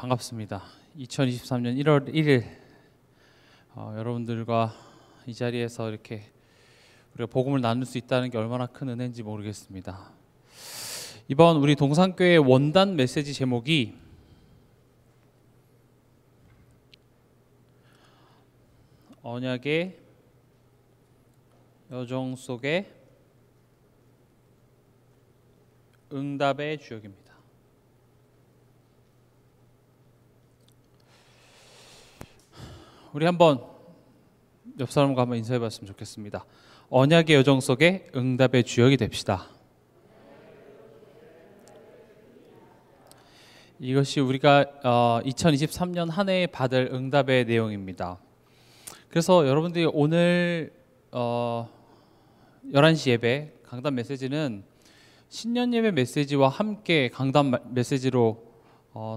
반갑습니다. 2023년 1월 1일 여러분들과 이 자리에서 이렇게 우리가 복음을 나눌 수 있다는 게 얼마나 큰 은혜인지 모르겠습니다. 이번 우리 동산교회 원단 메시지 제목이 언약의 여정 속에 응답의 주역입니다. 우리 한번 옆 사람과 한번 인사해 봤으면 좋겠습니다. 언약의 여정 속에 응답의 주역이 됩시다. 이것이 우리가 2023년 한 해에 받을 응답의 내용입니다. 그래서 여러분들이 오늘 11시 예배 강단 메시지는 신년 예배 메시지와 함께 강단 메시지로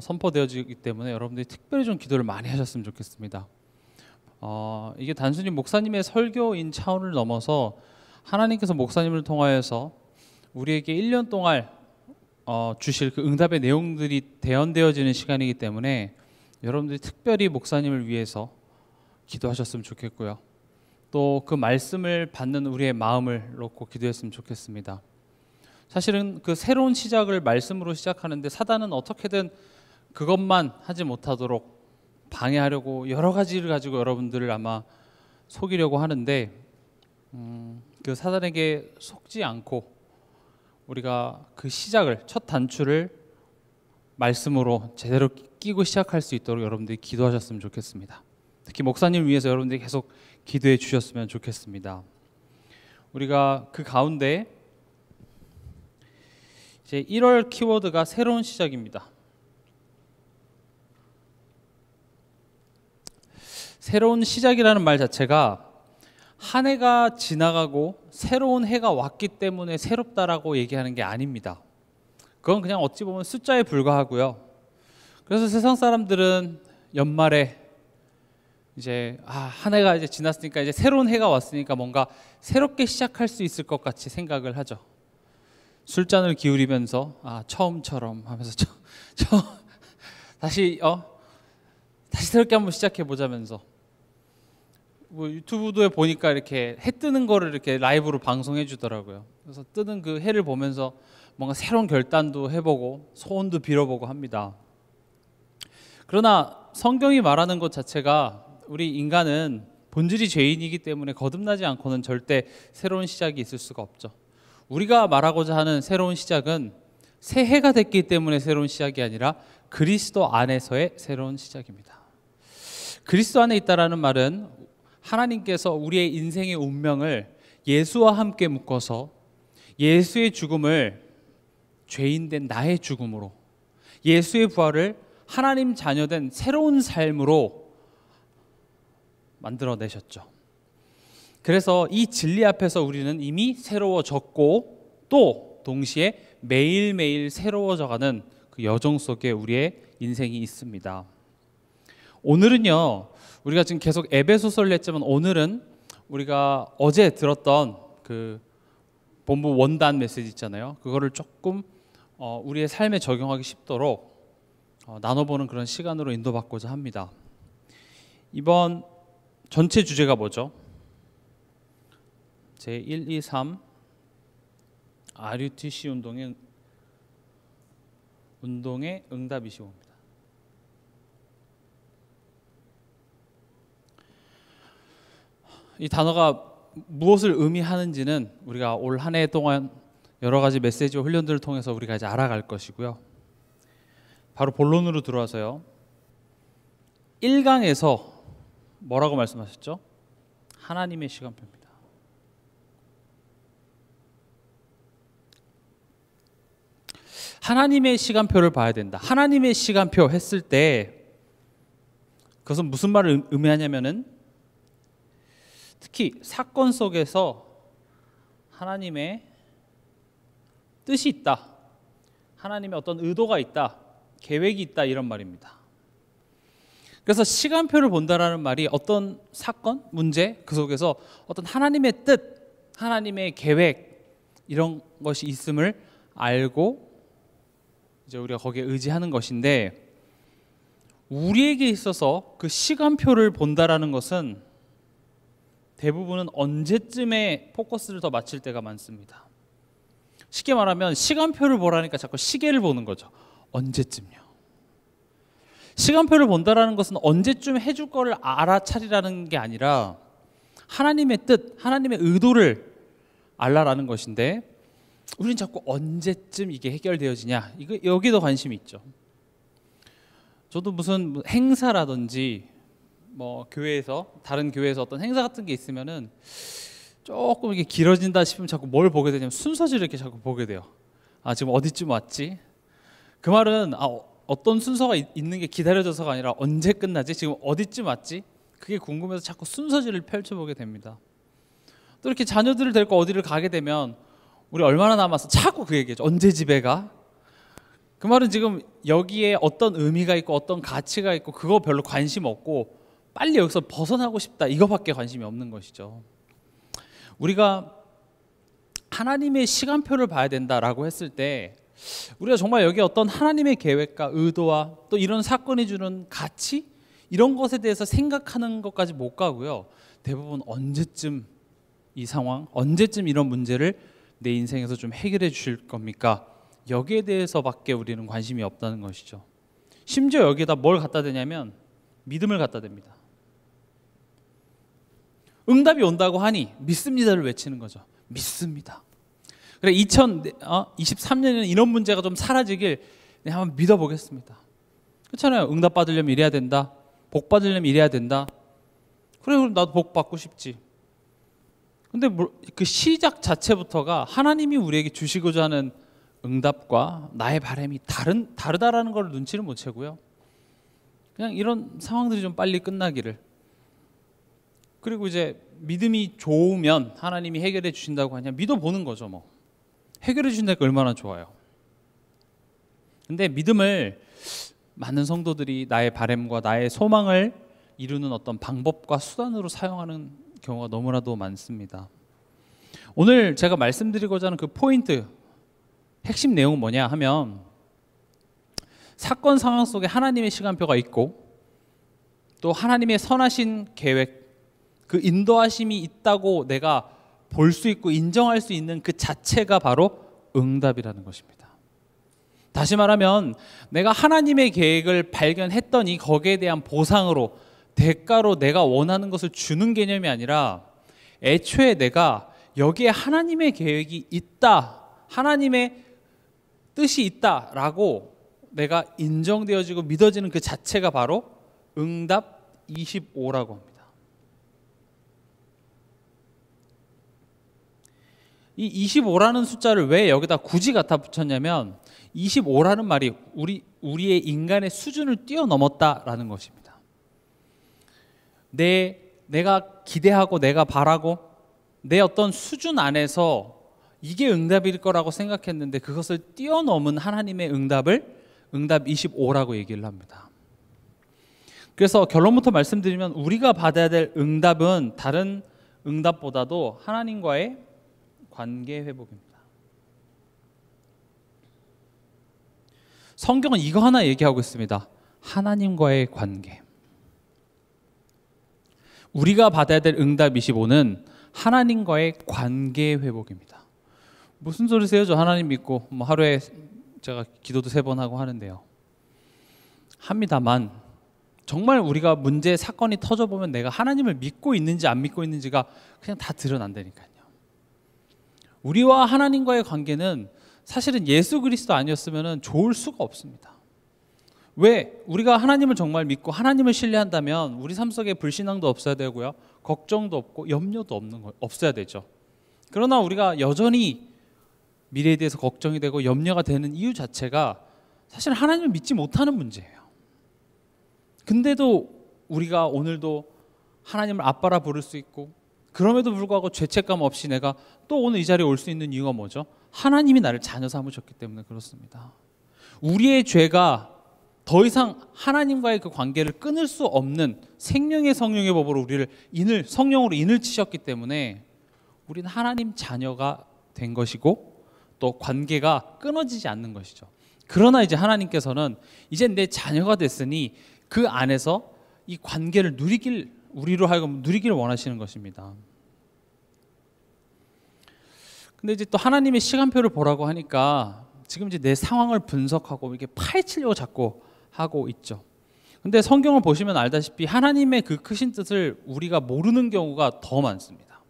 선포되어지기 때문에 여러분들이 특별히 좀 기도를 많이 하셨으면 좋겠습니다. 이게 단순히 목사님의 설교인 차원을 넘어서 하나님께서 목사님을 통하여서 우리에게 1년 동안 주실 그 응답의 내용들이 대언되어지는 시간이기 때문에 여러분들이 특별히 목사님을 위해서 기도하셨으면 좋겠고요. 또 그 말씀을 받는 우리의 마음을 놓고 기도했으면 좋겠습니다. 사실은 그 새로운 시작을 말씀으로 시작하는데 사단은 어떻게든 그것만 하지 못하도록 방해하려고 여러 가지를 가지고 여러분들을 아마 속이려고 하는데 그 사단에게 속지 않고 우리가 그 시작을 첫 단추를 말씀으로 제대로 끼고 시작할 수 있도록 여러분들이 기도하셨으면 좋겠습니다. 특히 목사님을 위해서 여러분들이 계속 기도해 주셨으면 좋겠습니다. 우리가 그 가운데 이제 1월 키워드가 새로운 시작입니다. 새로운 시작이라는 말 자체가 한 해가 지나가고 새로운 해가 왔기 때문에 새롭다라고 얘기하는 게 아닙니다. 그건 그냥 어찌 보면 숫자에 불과하고요. 그래서 세상 사람들은 연말에 이제 한 해가 이제 지났으니까 이제 새로운 해가 왔으니까 뭔가 새롭게 시작할 수 있을 것 같이 생각을 하죠. 술잔을 기울이면서 처음처럼 하면서 다시 새롭게 한번 시작해 보자면서 뭐 유튜브도에 보니까 이렇게 해 뜨는 거를 이렇게 라이브로 방송해 주더라고요. 그래서 뜨는 그 해를 보면서 뭔가 새로운 결단도 해보고 소원도 빌어보고 합니다. 그러나 성경이 말하는 것 자체가 우리 인간은 본질이 죄인이기 때문에 거듭나지 않고는 절대 새로운 시작이 있을 수가 없죠. 우리가 말하고자 하는 새로운 시작은 새해가 됐기 때문에 새로운 시작이 아니라 그리스도 안에서의 새로운 시작입니다. 그리스도 안에 있다라는 말은 하나님께서 우리의 인생의 운명을 예수와 함께 묶어서 예수의 죽음을 죄인된 나의 죽음으로, 예수의 부활을 하나님 자녀된 새로운 삶으로 만들어내셨죠. 그래서 이 진리 앞에서 우리는 이미 새로워졌고 또 동시에 매일매일 새로워져가는 그 여정 속에 우리의 인생이 있습니다. 오늘은요, 우리가 지금 계속 에베소서를 했지만 오늘은 우리가 어제 들었던 그 본부 원단 메시지 있잖아요. 그거를 조금 우리의 삶에 적용하기 쉽도록 나눠보는 그런 시간으로 인도받고자 합니다. 이번 전체 주제가 뭐죠? 제1, 2, 3 RUTC 운동의 응답이시옵니다. 이 단어가 무엇을 의미하는지는 우리가 올 한 해 동안 여러 가지 메시지와 훈련들을 통해서 우리가 이제 알아갈 것이고요. 바로 본론으로 들어와서요. 1강에서 뭐라고 말씀하셨죠? 하나님의 시간표입니다. 하나님의 시간표를 봐야 된다. 하나님의 시간표 했을 때 그것은 무슨 말을 의미하냐면은 특히 사건 속에서 하나님의 뜻이 있다, 하나님의 어떤 의도가 있다, 계획이 있다, 이런 말입니다. 그래서 시간표를 본다라는 말이 어떤 사건, 문제 그 속에서 어떤 하나님의 뜻, 하나님의 계획 이런 것이 있음을 알고 이제 우리가 거기에 의지하는 것인데, 우리에게 있어서 그 시간표를 본다라는 것은 대부분은 언제쯤에 포커스를 더 맞출 때가 많습니다. 쉽게 말하면 시간표를 보라니까 자꾸 시계를 보는 거죠. 언제쯤요? 시간표를 본다라는 것은 언제쯤 해줄 거를 알아차리라는 게 아니라 하나님의 뜻, 하나님의 의도를 알라라는 것인데, 우리는 자꾸 언제쯤 이게 해결되어지냐, 이거 여기도 관심이 있죠. 저도 무슨 행사라든지 뭐 교회에서, 다른 교회에서 어떤 행사 같은 게 있으면은 조금 이게 길어진다 싶으면 자꾸 뭘 보게 되냐면 순서지를 이렇게 자꾸 보게 돼요. 아, 지금 어디쯤 왔지? 그 말은 어떤 순서가 있는 게 기다려져서가 아니라 언제 끝나지? 지금 어디쯤 왔지? 그게 궁금해서 자꾸 순서지를 펼쳐보게 됩니다. 또 이렇게 자녀들을 데리고 어디를 가게 되면 우리 얼마나 남았어? 자꾸 그 얘기죠. 언제 집에 가? 그 말은 지금 여기에 어떤 의미가 있고 어떤 가치가 있고 그거 별로 관심 없고 빨리 여기서 벗어나고 싶다, 이거밖에 관심이 없는 것이죠. 우리가 하나님의 시간표를 봐야 된다라고 했을 때 우리가 정말 여기 어떤 하나님의 계획과 의도와 또 이런 사건이 주는 가치, 이런 것에 대해서 생각하는 것까지 못 가고요. 대부분 언제쯤 이 상황, 언제쯤 이런 문제를 내 인생에서 좀 해결해 주실 겁니까? 여기에 대해서밖에 우리는 관심이 없다는 것이죠. 심지어 여기에다 뭘 갖다 대냐면 믿음을 갖다 댑니다. 응답이 온다고 하니 믿습니다를 외치는 거죠. 믿습니다. 그래, 2023년에는 이런 문제가 좀 사라지길 한번 믿어보겠습니다. 그렇잖아요. 응답 받으려면 이래야 된다. 복 받으려면 이래야 된다. 그래, 그럼 나도 복 받고 싶지. 근데 그 시작 자체부터가 하나님이 우리에게 주시고자 하는 응답과 나의 바람이 다르다라는 걸 눈치를 못 채고요. 그냥 이런 상황들이 좀 빨리 끝나기를. 그리고 이제 믿음이 좋으면 하나님이 해결해 주신다고 하냐, 믿어보는 거죠. 뭐 해결해 주신다니까 얼마나 좋아요. 근데 믿음을 많은 성도들이 나의 바람과 나의 소망을 이루는 어떤 방법과 수단으로 사용하는 경우가 너무나도 많습니다. 오늘 제가 말씀드리고자 하는 그 포인트, 핵심 내용은 뭐냐 하면, 사건 상황 속에 하나님의 시간표가 있고 또 하나님의 선하신 계획, 그 인도하심이 있다고 내가 볼 수 있고 인정할 수 있는 그 자체가 바로 응답이라는 것입니다. 다시 말하면 내가 하나님의 계획을 발견했더니 거기에 대한 보상으로, 대가로 내가 원하는 것을 주는 개념이 아니라, 애초에 내가 여기에 하나님의 계획이 있다, 하나님의 뜻이 있다라고 내가 인정되어지고 믿어지는 그 자체가 바로 응답 25라고 합니다. 이 25라는 숫자를 왜 여기다 굳이 갖다 붙였냐면, 25라는 말이 우리의 인간의 수준을 뛰어넘었다라는 것입니다. 내가 기대하고 내가 바라고 내 어떤 수준 안에서 이게 응답일 거라고 생각했는데 그것을 뛰어넘은 하나님의 응답을 응답 25라고 얘기를 합니다. 그래서 결론부터 말씀드리면 우리가 받아야 될 응답은 다른 응답보다도 하나님과의 관계 회복입니다. 성경은 이거 하나 얘기하고 있습니다. 하나님과의 관계. 우리가 받아야 될 응답 25는 하나님과의 관계 회복입니다. 무슨 소리세요? 저 하나님 믿고 뭐 하루에 제가 기도도 3번 하고 하는데요. 합니다만 정말 우리가 문제 사건이 터져보면 내가 하나님을 믿고 있는지 안 믿고 있는지가 그냥 다 드러난다니까요. 우리와 하나님과의 관계는 사실은 예수 그리스도 아니었으면 좋을 수가 없습니다. 왜? 우리가 하나님을 정말 믿고 하나님을 신뢰한다면 우리 삶 속에 불신앙도 없어야 되고요, 걱정도 없고 염려도 없어야 되죠. 그러나 우리가 여전히 미래에 대해서 걱정이 되고 염려가 되는 이유 자체가 사실 하나님을 믿지 못하는 문제예요. 근데도 우리가 오늘도 하나님을 아빠라 부를 수 있고, 그럼에도 불구하고 죄책감 없이 내가 또 오늘 이 자리에 올 수 있는 이유가 뭐죠? 하나님이 나를 자녀 삼으셨기 때문에 그렇습니다. 우리의 죄가 더 이상 하나님과의 그 관계를 끊을 수 없는 생명의 성령의 법으로 우리를 성령으로 인을 치셨기 때문에 우리는 하나님 자녀가 된 것이고 또 관계가 끊어지지 않는 것이죠. 그러나 이제 하나님께서는 이제 내 자녀가 됐으니 그 안에서 이 관계를 우리로 하여금 누리기를 원하시는 것입니다. 근데 이제 또 하나님의 시간표를 보라고 하니까 지금 이제 내 상황을 분석하고 이렇게 파헤치려고 자꾸 하고 있죠. 근데 성경을 보시면 알다시피 하나님의 그 크신 뜻을 우리가 모르는 경우가 더 많습니다.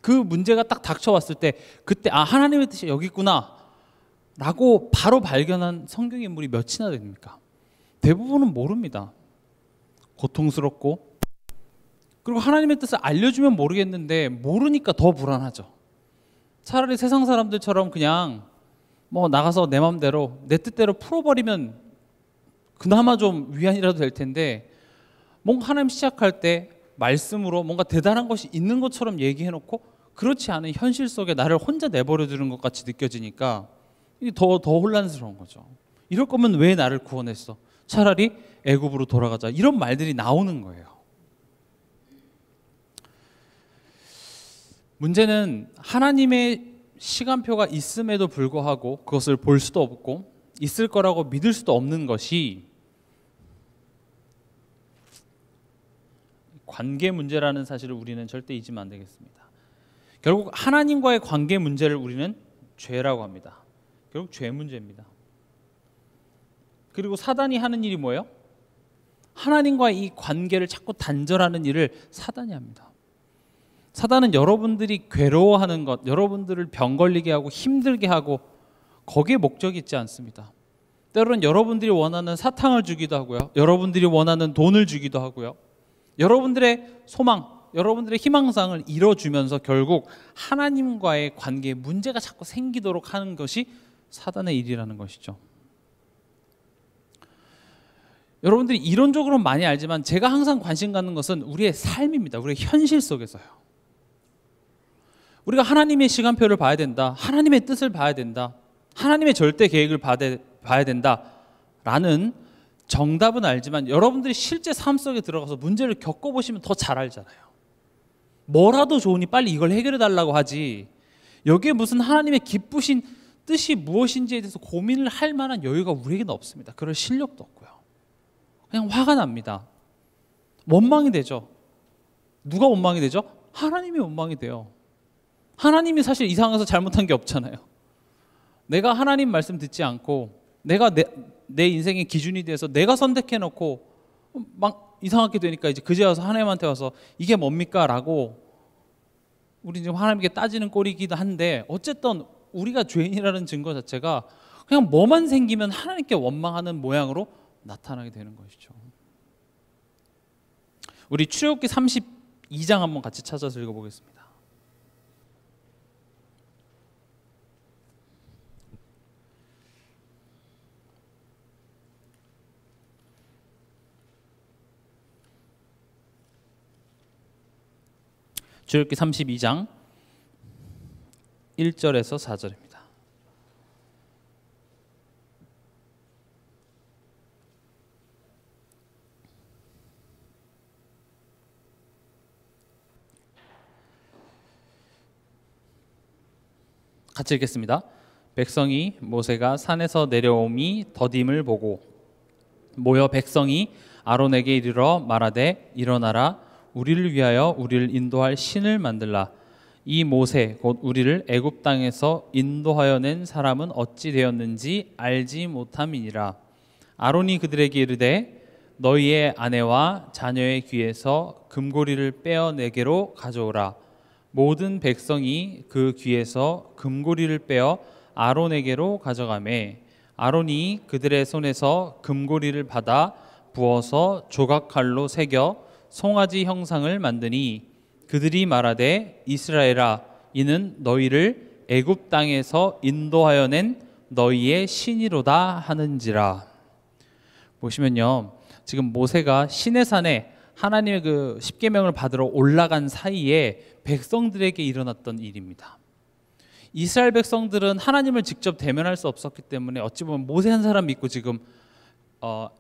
그 문제가 딱 닥쳐왔을 때 그때 하나님의 뜻이 여기 있구나 라고 바로 발견한 성경 인물이 몇이나 됩니까? 대부분은 모릅니다. 고통스럽고, 그리고 하나님의 뜻을 알려주면 모르겠는데 모르니까 더 불안하죠. 차라리 세상 사람들처럼 그냥 뭐 나가서 내 마음대로 내 뜻대로 풀어버리면 그나마 좀 위안이라도 될 텐데, 뭔가 하나님 시작할 때 말씀으로 뭔가 대단한 것이 있는 것처럼 얘기해놓고 그렇지 않은 현실 속에 나를 혼자 내버려 두는 것 같이 느껴지니까 이게 더 혼란스러운 거죠. 이럴 거면 왜 나를 구원했어? 차라리 애굽으로 돌아가자. 이런 말들이 나오는 거예요. 문제는 하나님의 시간표가 있음에도 불구하고 그것을 볼 수도 없고 있을 거라고 믿을 수도 없는 것이 관계 문제라는 사실을 우리는 절대 잊으면 안 되겠습니다. 결국 하나님과의 관계 문제를 우리는 죄라고 합니다. 결국 죄 문제입니다. 그리고 사단이 하는 일이 뭐예요? 하나님과의 이 관계를 자꾸 단절하는 일을 사단이 합니다. 사단은 여러분들이 괴로워하는 것, 여러분들을 병 걸리게 하고 힘들게 하고 거기에 목적이 있지 않습니다. 때로는 여러분들이 원하는 사탕을 주기도 하고요. 여러분들이 원하는 돈을 주기도 하고요. 여러분들의 소망, 여러분들의 희망상을 이뤄주면서 결국 하나님과의 관계에 문제가 자꾸 생기도록 하는 것이 사단의 일이라는 것이죠. 여러분들이 이론적으로는 많이 알지만 제가 항상 관심 갖는 것은 우리의 삶입니다. 우리의 현실 속에서요. 우리가 하나님의 시간표를 봐야 된다. 하나님의 뜻을 봐야 된다. 하나님의 절대 계획을 봐야 된다라는 정답은 알지만 여러분들이 실제 삶 속에 들어가서 문제를 겪어보시면 더 잘 알잖아요. 뭐라도 좋으니 빨리 이걸 해결해 달라고 하지, 여기에 무슨 하나님의 기쁘신 뜻이 무엇인지에 대해서 고민을 할 만한 여유가 우리에게는 없습니다. 그럴 실력도 없고요. 그냥 화가 납니다. 원망이 되죠. 누가 원망이 되죠? 하나님이 원망이 돼요. 하나님이 사실 이 상황에서 잘못한 게 없잖아요. 내가 하나님 말씀 듣지 않고 내가 내 인생의 기준이 돼서 내가 선택해놓고 막 이상하게 되니까 이제 그제 와서 하나님한테 와서 이게 뭡니까? 라고 우리 지금 하나님께 따지는 꼴이기도 한데, 어쨌든 우리가 죄인이라는 증거 자체가 그냥 뭐만 생기면 하나님께 원망하는 모양으로 나타나게 되는 것이죠. 우리 출애굽기 32장 한번 같이 찾아서 읽어보겠습니다. 출애굽기 32장 1절에서 4절입니다. 같이 읽겠습니다. 백성이 모세가 산에서 내려옴이 더딤을 보고 모여 백성이 아론에게 이르러 말하되 일어나라, 우리를 위하여 우리를 인도할 신을 만들라. 이 모세 곧 우리를 애굽 땅에서 인도하여 낸 사람은 어찌 되었는지 알지 못함이니라. 아론이 그들에게 이르되 너희의 아내와 자녀의 귀에서 금고리를 빼어 내게로 가져오라. 모든 백성이 그 귀에서 금고리를 빼어 아론에게로 가져가매 아론이 그들의 손에서 금고리를 받아 부어서 조각칼로 새겨 송아지 형상을 만드니 그들이 말하되 이스라엘아, 이는 너희를 애굽 땅에서 인도하여 낸 너희의 신이로다 하는지라. 보시면요, 지금 모세가 시내산에 하나님의 그 십계명을 받으러 올라간 사이에 백성들에게 일어났던 일입니다. 이스라엘 백성들은 하나님을 직접 대면할 수 없었기 때문에 어찌 보면 모세 한 사람 믿고 지금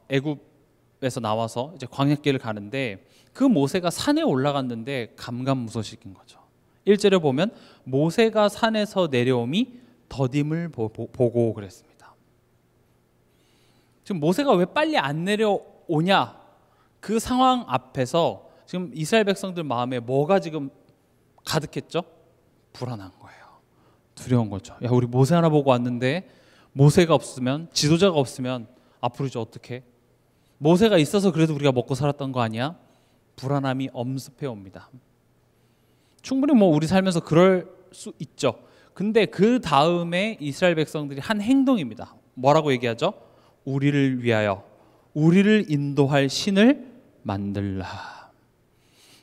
애굽에서 나와서 이제 광야길을 가는데, 그 모세가 산에 올라갔는데 감감무소식인 거죠. 1절에 보면 모세가 산에서 내려옴이 더딤을 보고 그랬습니다. 지금 모세가 왜 빨리 안 오냐? 그 상황 앞에서 지금 이스라엘 백성들 마음에 뭐가 지금 가득했죠? 불안한 거예요. 두려운 거죠. 야, 우리 모세 하나 보고 왔는데 모세가 없으면, 지도자가 없으면 앞으로 이제 어떻게? 모세가 있어서 그래도 우리가 먹고 살았던 거 아니야? 불안함이 엄습해 옵니다. 충분히 뭐 우리 살면서 그럴 수 있죠. 근데 그 다음에 이스라엘 백성들이 한 행동입니다. 뭐라고 얘기하죠? 우리를 위하여, 우리를 인도할 신을 만들라.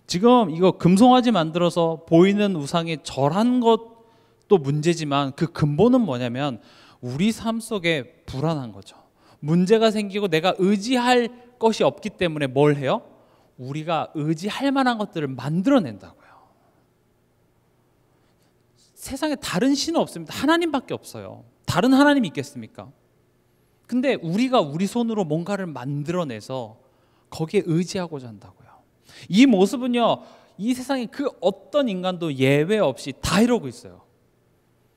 지금 이거 금송아지 만들어서 보이는 우상에 절한 것도 문제지만 그 근본은 뭐냐면 우리 삶 속에 불안한 거죠. 문제가 생기고 내가 의지할 것이 없기 때문에 뭘 해요? 우리가 의지할 만한 것들을 만들어낸다고요. 세상에 다른 신은 없습니다. 하나님밖에 없어요. 다른 하나님이 있겠습니까? 근데 우리가 우리 손으로 뭔가를 만들어내서 거기에 의지하고자 한다고요. 이 모습은요, 이 세상에 그 어떤 인간도 예외 없이 다 이러고 있어요.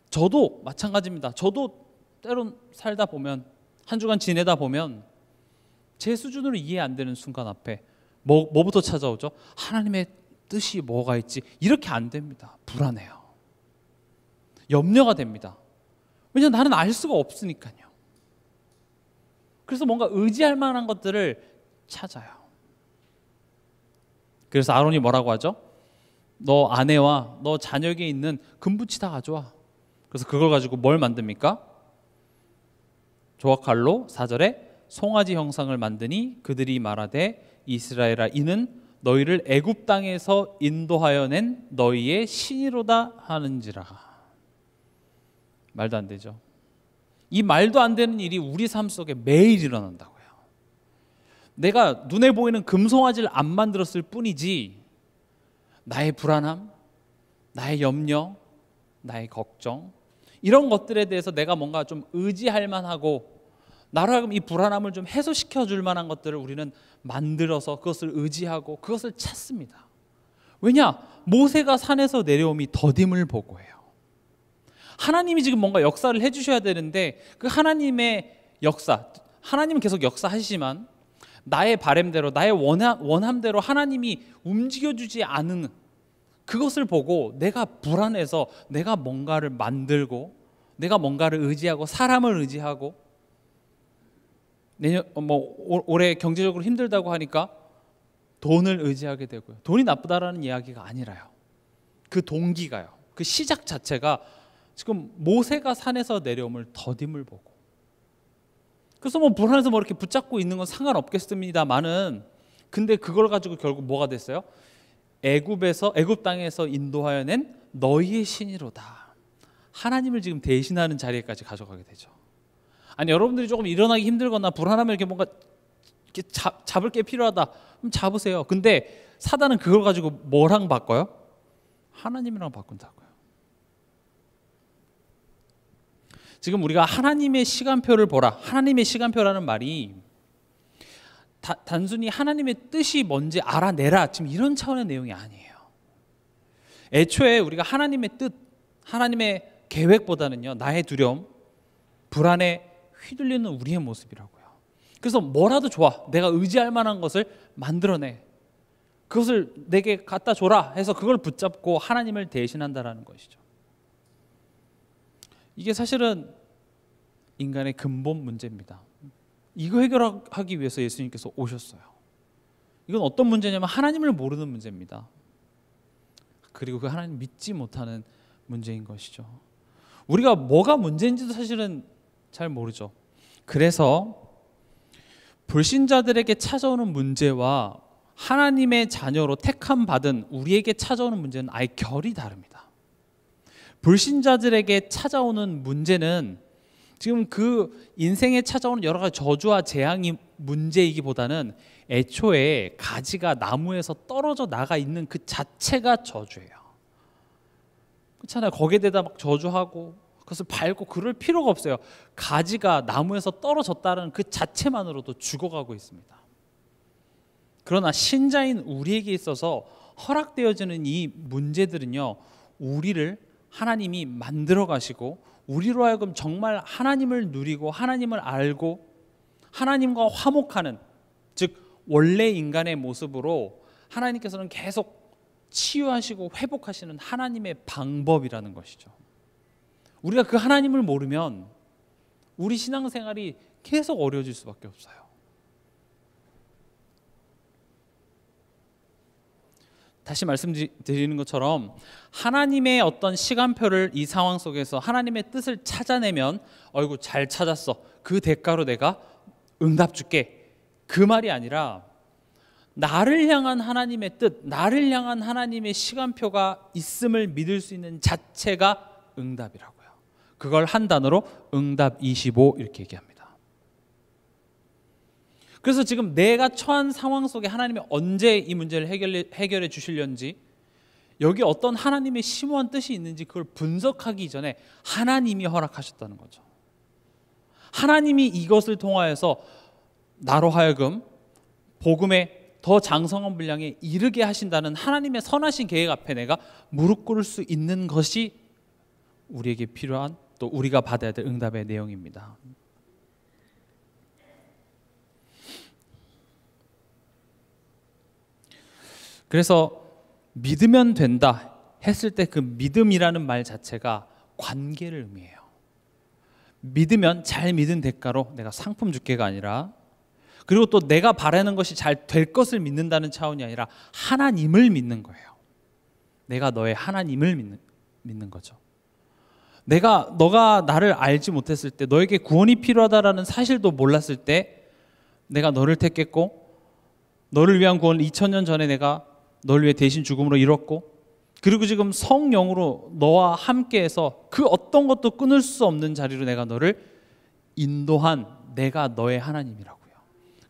저도 마찬가지입니다. 저도 때론 살다 보면, 한 주간 지내다 보면 제 수준으로 이해 안 되는 순간 앞에 뭐부터 찾아오죠? 하나님의 뜻이 뭐가 있지? 이렇게 안 됩니다. 불안해요. 염려가 됩니다. 왜냐하면 나는 알 수가 없으니까요. 그래서 뭔가 의지할 만한 것들을 찾아요. 그래서 아론이 뭐라고 하죠? 너 아내와 너 자녀에게 있는 금붙이 다 가져와. 그래서 그걸 가지고 뭘 만듭니까? 조각칼로 4절에 송아지 형상을 만드니 그들이 말하되 이스라엘아 이는 너희를 애굽 땅에서 인도하여 낸 너희의 신이로다 하는지라. 말도 안 되죠. 이 말도 안 되는 일이 우리 삶 속에 매일 일어난다고요. 내가 눈에 보이는 금송아지를 안 만들었을 뿐이지 나의 불안함, 나의 염려, 나의 걱정 이런 것들에 대해서 내가 뭔가 좀 의지할 만하고 나로 하여금 이 불안함을 좀 해소시켜 줄 만한 것들을 우리는 만들어서 그것을 의지하고 그것을 찾습니다. 왜냐? 모세가 산에서 내려옴이 더딤을 보고 해요. 하나님이 지금 뭔가 역사를 해주셔야 되는데 그 하나님의 역사, 하나님은 계속 역사하시지만 나의 바램대로, 나의 원함대로 하나님이 움직여주지 않은 그것을 보고 내가 불안해서 내가 뭔가를 만들고 내가 뭔가를 의지하고 사람을 의지하고 올해 경제적으로 힘들다고 하니까 돈을 의지하게 되고요. 돈이 나쁘다라는 이야기가 아니라요. 그 동기가요. 그 시작 자체가 지금 모세가 산에서 내려옴을 더딤을 보고 그래서 뭐 불안해서 뭐 이렇게 붙잡고 있는 건 상관없겠습니다만은 근데 그걸 가지고 결국 뭐가 됐어요? 애굽 땅에서 인도하여 낸 너희의 신이로다. 하나님을 지금 대신하는 자리에까지 가져가게 되죠. 아니 여러분들이 조금 일어나기 힘들거나 불안하면 이렇게 뭔가 이렇게 잡을 게 필요하다. 그럼 잡으세요. 근데 사단은 그걸 가지고 뭐랑 바꿔요? 하나님이랑 바꾼다고요. 지금 우리가 하나님의 시간표를 보라. 하나님의 시간표라는 말이 단순히 하나님의 뜻이 뭔지 알아내라. 지금 이런 차원의 내용이 아니에요. 애초에 우리가 하나님의 뜻, 하나님의 계획보다는요. 나의 두려움, 불안에 휘둘리는 우리의 모습이라고요. 그래서 뭐라도 좋아. 내가 의지할 만한 것을 만들어내. 그것을 내게 갖다 줘라 해서 그걸 붙잡고 하나님을 대신한다라는 것이죠. 이게 사실은 인간의 근본 문제입니다. 이거 해결하기 위해서 예수님께서 오셨어요. 이건 어떤 문제냐면 하나님을 모르는 문제입니다. 그리고 그 하나님 믿지 못하는 문제인 것이죠. 우리가 뭐가 문제인지도 사실은 잘 모르죠. 그래서 불신자들에게 찾아오는 문제와 하나님의 자녀로 택함 받은 우리에게 찾아오는 문제는 아예 결이 다릅니다. 불신자들에게 찾아오는 문제는 지금 그 인생에 찾아오는 여러 가지 저주와 재앙이 문제이기보다는 애초에 가지가 나무에서 떨어져 나가 있는 그 자체가 저주예요. 그렇잖아요. 거기에 대다 막 저주하고 그것을 밟고 그럴 필요가 없어요. 가지가 나무에서 떨어졌다는 그 자체만으로도 죽어가고 있습니다. 그러나 신자인 우리에게 있어서 허락되어지는 이 문제들은요, 우리를 하나님이 만들어 가시고 우리로 하여금 정말 하나님을 누리고 하나님을 알고 하나님과 화목하는 즉 원래 인간의 모습으로 하나님께서는 계속 치유하시고 회복하시는 하나님의 방법이라는 것이죠. 우리가 그 하나님을 모르면 우리 신앙생활이 계속 어려워질 수밖에 없어요. 다시 말씀드리는 것처럼 하나님의 어떤 시간표를 이 상황 속에서 하나님의 뜻을 찾아내면 어이구 잘 찾았어, 그 대가로 내가 응답 줄게, 그 말이 아니라 나를 향한 하나님의 뜻, 나를 향한 하나님의 시간표가 있음을 믿을 수 있는 자체가 응답이라고요. 그걸 한 단어로 응답 25 이렇게 얘기합니다. 그래서 지금 내가 처한 상황 속에 하나님이 언제 이 문제를 해결해 주시려는지, 여기 어떤 하나님의 심오한 뜻이 있는지 그걸 분석하기 전에 하나님이 허락하셨다는 거죠. 하나님이 이것을 통하여서 나로 하여금 복음의 더 장성한 분량에 이르게 하신다는 하나님의 선하신 계획 앞에 내가 무릎 꿇을 수 있는 것이 우리에게 필요한, 또 우리가 받아야 될 응답의 내용입니다. 그래서 믿으면 된다 했을 때 그 믿음이라는 말 자체가 관계를 의미해요. 믿으면 잘 믿은 대가로 내가 상품 줄게가 아니라, 그리고 또 내가 바라는 것이 잘 될 것을 믿는다는 차원이 아니라 하나님을 믿는 거예요. 내가 너의 하나님을 믿는 거죠. 너가 나를 알지 못했을 때, 너에게 구원이 필요하다라는 사실도 몰랐을 때 내가 너를 택했고, 너를 위한 구원을 2000년 전에 내가 너를 위해 대신 죽음으로 이뤘고, 그리고 지금 성령으로 너와 함께해서 그 어떤 것도 끊을 수 없는 자리로 내가 너를 인도한 내가 너의 하나님이라고요.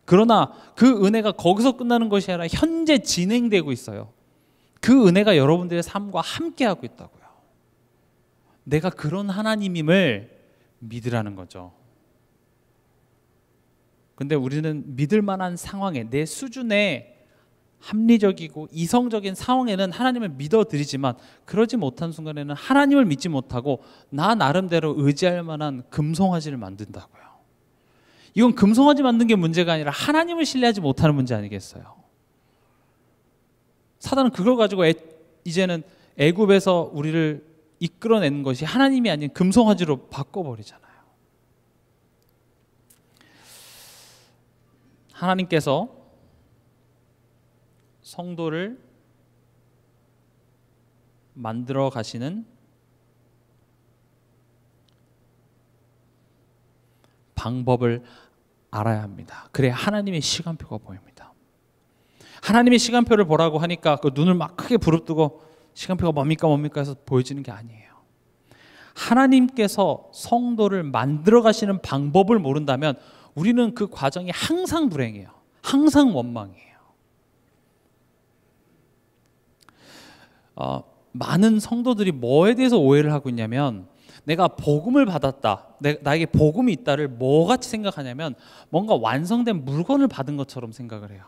그러나 그 은혜가 거기서 끝나는 것이 아니라 현재 진행되고 있어요. 그 은혜가 여러분들의 삶과 함께하고 있다고요. 내가 그런 하나님임을 믿으라는 거죠. 근데 우리는 믿을 만한 상황에, 내 수준의 합리적이고 이성적인 상황에는 하나님을 믿어드리지만, 그러지 못한 순간에는 하나님을 믿지 못하고 나 나름대로 의지할 만한 금송아지를 만든다고요. 이건 금송아지 만든 게 문제가 아니라 하나님을 신뢰하지 못하는 문제 아니겠어요? 사단은 그걸 가지고 이제는 애굽에서 우리를 이끌어내는 것이 하나님이 아닌 금송아지로 바꿔버리잖아요. 하나님께서 성도를 만들어 가시는 방법을 알아야 합니다. 그래야 하나님의 시간표가 보입니다. 하나님의 시간표를 보라고 하니까 그 눈을 막 크게 부릅뜨고 시간표가 뭡니까 해서 보여지는 게 아니에요. 하나님께서 성도를 만들어 가시는 방법을 모른다면 우리는 그 과정이 항상 불행해요. 항상 원망이에요. 많은 성도들이 뭐에 대해서 오해를 하고 있냐면, 내가 복음을 받았다, 나에게 복음이 있다를 뭐같이 생각하냐면 뭔가 완성된 물건을 받은 것처럼 생각을 해요.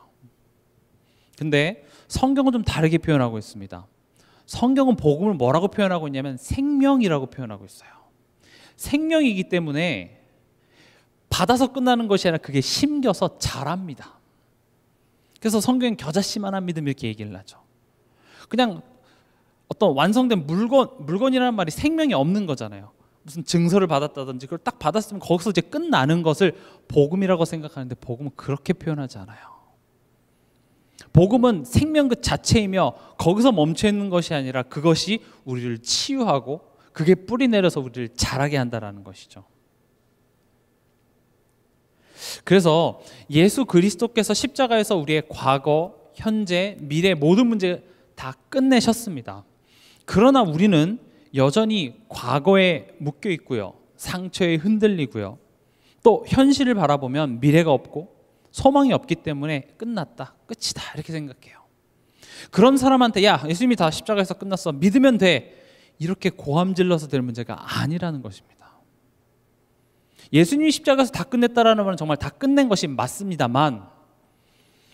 근데 성경은 좀 다르게 표현하고 있습니다. 성경은 복음을 뭐라고 표현하고 있냐면 생명이라고 표현하고 있어요. 생명이기 때문에 받아서 끝나는 것이 아니라 그게 심겨서 자랍니다. 그래서 성경은 겨자씨만한 믿음 이렇게 얘기를 하죠. 그냥 어떤 완성된 물건이라는 말이 생명이 없는 거잖아요. 무슨 증서를 받았다든지 그걸 딱 받았으면 거기서 이제 끝나는 것을 복음이라고 생각하는데, 복음은 그렇게 표현하지 않아요. 복음은 생명 그 자체이며 거기서 멈춰 있는 것이 아니라 그것이 우리를 치유하고 그게 뿌리 내려서 우리를 자라게 한다는 것이죠. 그래서 예수 그리스도께서 십자가에서 우리의 과거, 현재, 미래 모든 문제 다 끝내셨습니다. 그러나 우리는 여전히 과거에 묶여 있고요, 상처에 흔들리고요, 또 현실을 바라보면 미래가 없고 소망이 없기 때문에 끝났다, 끝이다 이렇게 생각해요. 그런 사람한테 야, 예수님이 다 십자가에서 끝났어, 믿으면 돼, 이렇게 고함질러서 될 문제가 아니라는 것입니다. 예수님이 십자가에서 다 끝냈다라는 말은 정말 다 끝낸 것이 맞습니다만,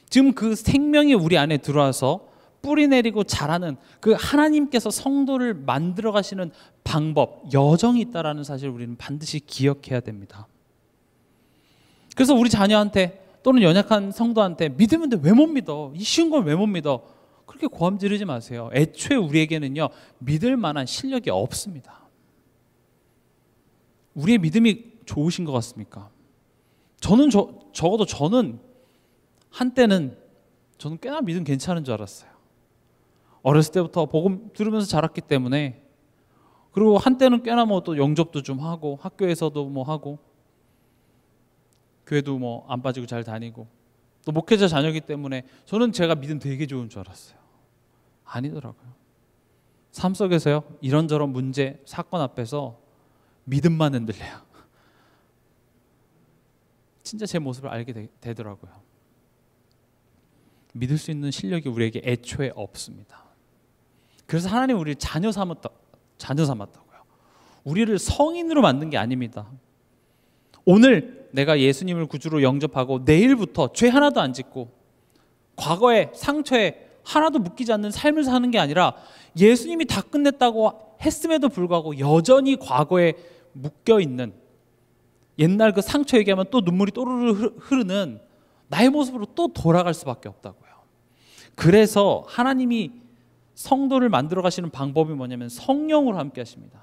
지금 그 생명이 우리 안에 들어와서 뿌리 내리고 자라는 그 하나님께서 성도를 만들어 가시는 방법, 여정이 있다라는 사실을 우리는 반드시 기억해야 됩니다. 그래서 우리 자녀한테 또는 연약한 성도한테 믿으면 돼, 왜 못 믿어? 이 쉬운 걸 왜 못 믿어? 그렇게 고함 지르지 마세요. 애초에 우리에게는요, 믿을 만한 실력이 없습니다. 우리의 믿음이 좋으신 것 같습니까? 적어도 저는 한때는 저는 꽤나 믿음 괜찮은 줄 알았어요. 어렸을 때부터 복음 들으면서 자랐기 때문에, 그리고 한때는 꽤나 뭐 또 영접도 좀 하고 학교에서도 뭐 하고 교회도 뭐 안 빠지고 잘 다니고 또 목회자 자녀이기 때문에 저는 제가 믿음 되게 좋은 줄 알았어요. 아니더라고요. 삶 속에서요, 이런저런 문제, 사건 앞에서 믿음만 흔들려요. 진짜 제 모습을 알게 되더라고요. 믿을 수 있는 실력이 우리에게 애초에 없습니다. 그래서 하나님 우리를 자녀 삼았다고요. 우리를 성인으로 만든 게 아닙니다. 오늘 내가 예수님을 구주로 영접하고 내일부터 죄 하나도 안 짓고 과거의 상처에 하나도 묶이지 않는 삶을 사는 게 아니라 예수님이 다 끝냈다고 했음에도 불구하고 여전히 과거에 묶여있는, 옛날 그 상처 얘기하면 또 눈물이 또르르 흐르는 나의 모습으로 또 돌아갈 수밖에 없다고요. 그래서 하나님이 성도를 만들어 가시는 방법이 뭐냐면 성령으로 함께 하십니다.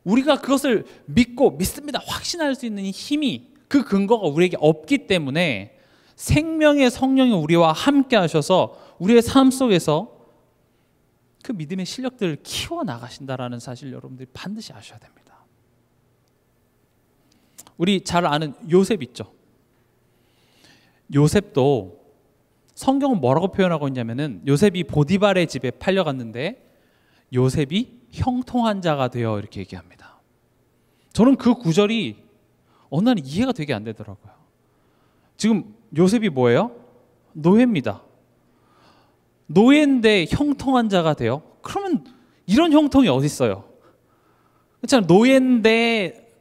우리가 그것을 믿습니다, 확신할 수 있는 힘이, 그 근거가 우리에게 없기 때문에 생명의 성령이 우리와 함께 하셔서 우리의 삶 속에서 그 믿음의 실력들을 키워나가신다라는 사실 여러분들이 반드시 아셔야 됩니다. 우리 잘 아는 요셉 있죠. 요셉도 성경은 뭐라고 표현하고 있냐면은 요셉이 보디발의 집에 팔려갔는데 요셉이 형통한 자가 되어 이렇게 얘기합니다. 저는 그 구절이 어느 날 이해가 되게 안 되더라고요. 지금 요셉이 뭐예요? 노예입니다. 노예인데 형통한 자가 돼요? 그러면 이런 형통이 어디 있어요? 그렇잖아요. 노예인데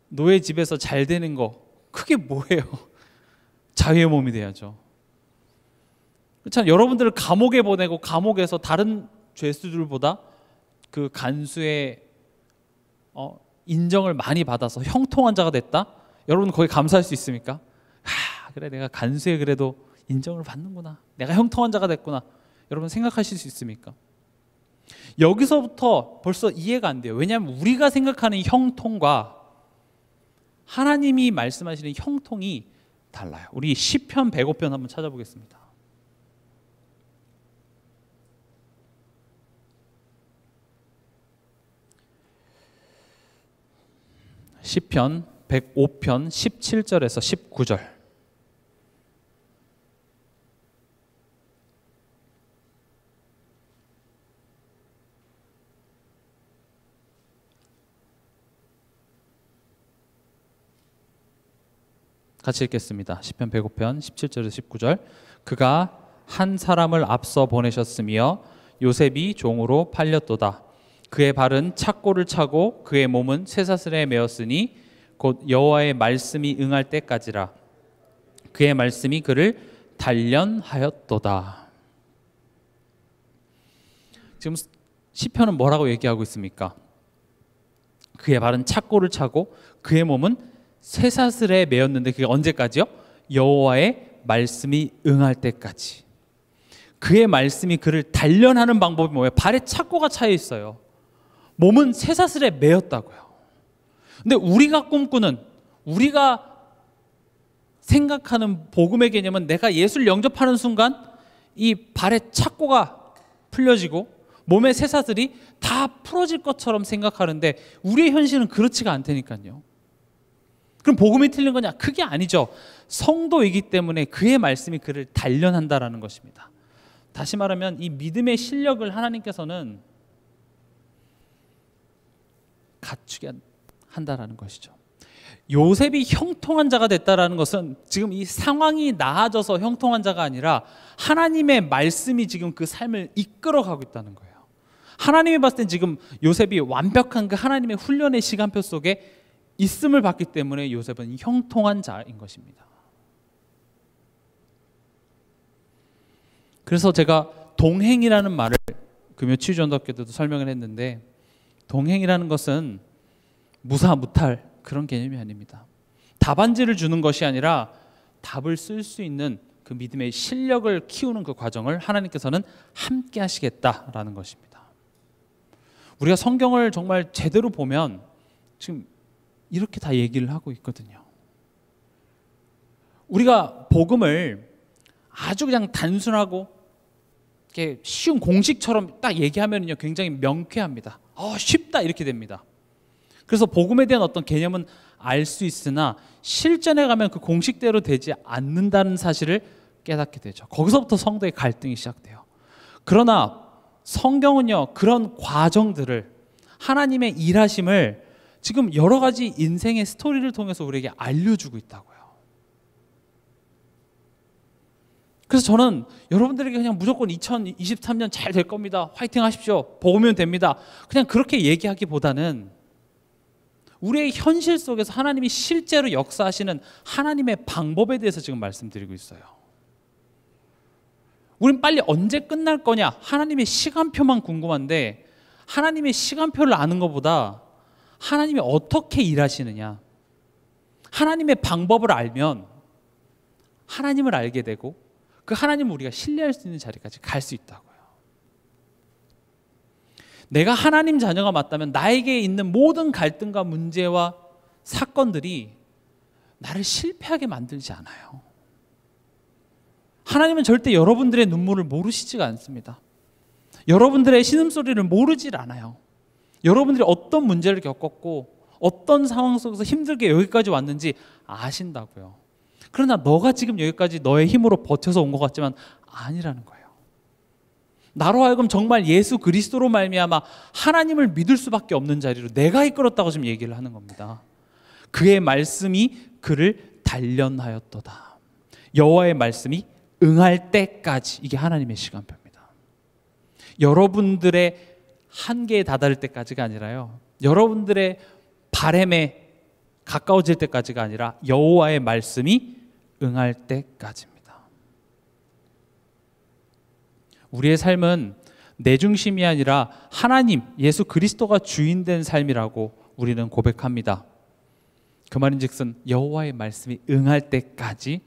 노예 집에서 잘 되는 거, 그게 뭐예요? 자유의 몸이 돼야죠. 그렇잖아요. 여러분들을 감옥에 보내고 감옥에서 다른 죄수들보다 그 간수의 인정을 많이 받아서 형통한 자가 됐다? 여러분 거기 감사할 수 있습니까? 그래, 내가 간수에 그래도 인정을 받는구나, 내가 형통한 자가 됐구나, 여러분 생각하실 수 있습니까? 여기서부터 벌써 이해가 안 돼요. 왜냐하면 우리가 생각하는 형통과 하나님이 말씀하시는 형통이 달라요. 우리 시편 105편 한번 찾아보겠습니다. 시편 105편 17절에서 19절. 같이 읽겠습니다. 시편 105편 17절에서 19절. 그가 한 사람을 앞서 보내셨으며 요셉이 종으로 팔렸도다. 그의 발은 착고를 차고 그의 몸은 쇠사슬에 매었으니 곧 여호와의 말씀이 응할 때까지라. 그의 말씀이 그를 단련하였도다. 지금 시편은 뭐라고 얘기하고 있습니까? 그의 발은 착고를 차고 그의 몸은 쇠사슬에 매었는데 그게 언제까지요? 여호와의 말씀이 응할 때까지. 그의 말씀이 그를 단련하는 방법이 뭐예요? 발에 착고가 차 있어요. 몸은 쇠사슬에 매었다고요. 근데 우리가 꿈꾸는, 우리가 생각하는 복음의 개념은 내가 예수를 영접하는 순간 이 발에 착고가 풀려지고 몸의 쇠사슬이 다 풀어질 것처럼 생각하는데 우리의 현실은 그렇지가 않다니까요. 그럼 복음이 틀린 거냐? 그게 아니죠. 성도이기 때문에 그의 말씀이 그를 단련한다라는 것입니다. 다시 말하면 이 믿음의 실력을 하나님께서는 갖추게 한다라는 것이죠. 요셉이 형통한 자가 됐다라는 것은 지금 이 상황이 나아져서 형통한 자가 아니라 하나님의 말씀이 지금 그 삶을 이끌어가고 있다는 거예요. 하나님이 봤을 땐 지금 요셉이 완벽한 그 하나님의 훈련의 시간표 속에 있음을 받기 때문에 요셉은 형통한 자인 것입니다. 그래서 제가 동행이라는 말을 금요 치유전도학교 때도 설명을 했는데, 동행이라는 것은 무사무탈, 그런 개념이 아닙니다. 답안지를 주는 것이 아니라 답을 쓸 수 있는 그 믿음의 실력을 키우는 그 과정을 하나님께서는 함께 하시겠다라는 것입니다. 우리가 성경을 정말 제대로 보면 지금 이렇게 다 얘기를 하고 있거든요. 우리가 복음을 아주 그냥 단순하고 이렇게 쉬운 공식처럼 딱 얘기하면요 굉장히 명쾌합니다. 쉽다 이렇게 됩니다. 그래서 복음에 대한 어떤 개념은 알 수 있으나 실전에 가면 그 공식대로 되지 않는다는 사실을 깨닫게 되죠. 거기서부터 성도의 갈등이 시작돼요. 그러나 성경은요 그런 과정들을, 하나님의 일하심을 지금 여러 가지 인생의 스토리를 통해서 우리에게 알려주고 있다고요. 그래서 저는 여러분들에게 그냥 무조건 2023년 잘 될 겁니다, 화이팅 하십시오, 보면 됩니다, 그냥 그렇게 얘기하기보다는 우리의 현실 속에서 하나님이 실제로 역사하시는 하나님의 방법에 대해서 지금 말씀드리고 있어요. 우린 빨리 언제 끝날 거냐, 하나님의 시간표만 궁금한데 하나님의 시간표를 아는 것보다 하나님이 어떻게 일하시느냐, 하나님의 방법을 알면 하나님을 알게 되고 그 하나님을 우리가 신뢰할 수 있는 자리까지 갈 수 있다고요. 내가 하나님 자녀가 맞다면 나에게 있는 모든 갈등과 문제와 사건들이 나를 실패하게 만들지 않아요. 하나님은 절대 여러분들의 눈물을 모르시지가 않습니다. 여러분들의 신음소리를 모르질 않아요. 여러분들이 어떤 문제를 겪었고 어떤 상황 속에서 힘들게 여기까지 왔는지 아신다고요. 그러나 너가 지금 여기까지 너의 힘으로 버텨서 온 것 같지만 아니라는 거예요. 나로 하여금 정말 예수 그리스도로 말미암아 하나님을 믿을 수밖에 없는 자리로 내가 이끌었다고 지금 얘기를 하는 겁니다. 그의 말씀이 그를 단련하였도다. 여호와의 말씀이 응할 때까지, 이게 하나님의 시간표입니다. 여러분들의 한계에 다다를 때까지가 아니라요, 여러분들의 바램에 가까워질 때까지가 아니라 여호와의 말씀이 응할 때까지입니다. 우리의 삶은 내 중심이 아니라 하나님, 예수 그리스도가 주인된 삶이라고 우리는 고백합니다. 그 말인즉슨 여호와의 말씀이 응할 때까지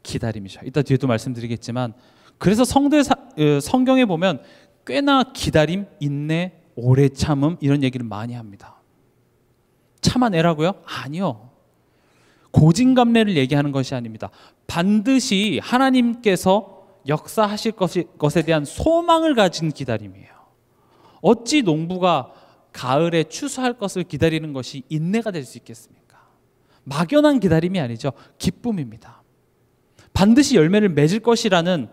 기다림이죠. 이따 뒤에도 말씀드리겠지만, 그래서 성경에 보면 꽤나 기다림, 인내, 오래 참음 이런 얘기를 많이 합니다. 참아내라고요? 아니요. 고진감래를 얘기하는 것이 아닙니다. 반드시 하나님께서 역사하실 것에 대한 소망을 가진 기다림이에요. 어찌 농부가 가을에 추수할 것을 기다리는 것이 인내가 될 수 있겠습니까? 막연한 기다림이 아니죠. 기쁨입니다. 반드시 열매를 맺을 것이라는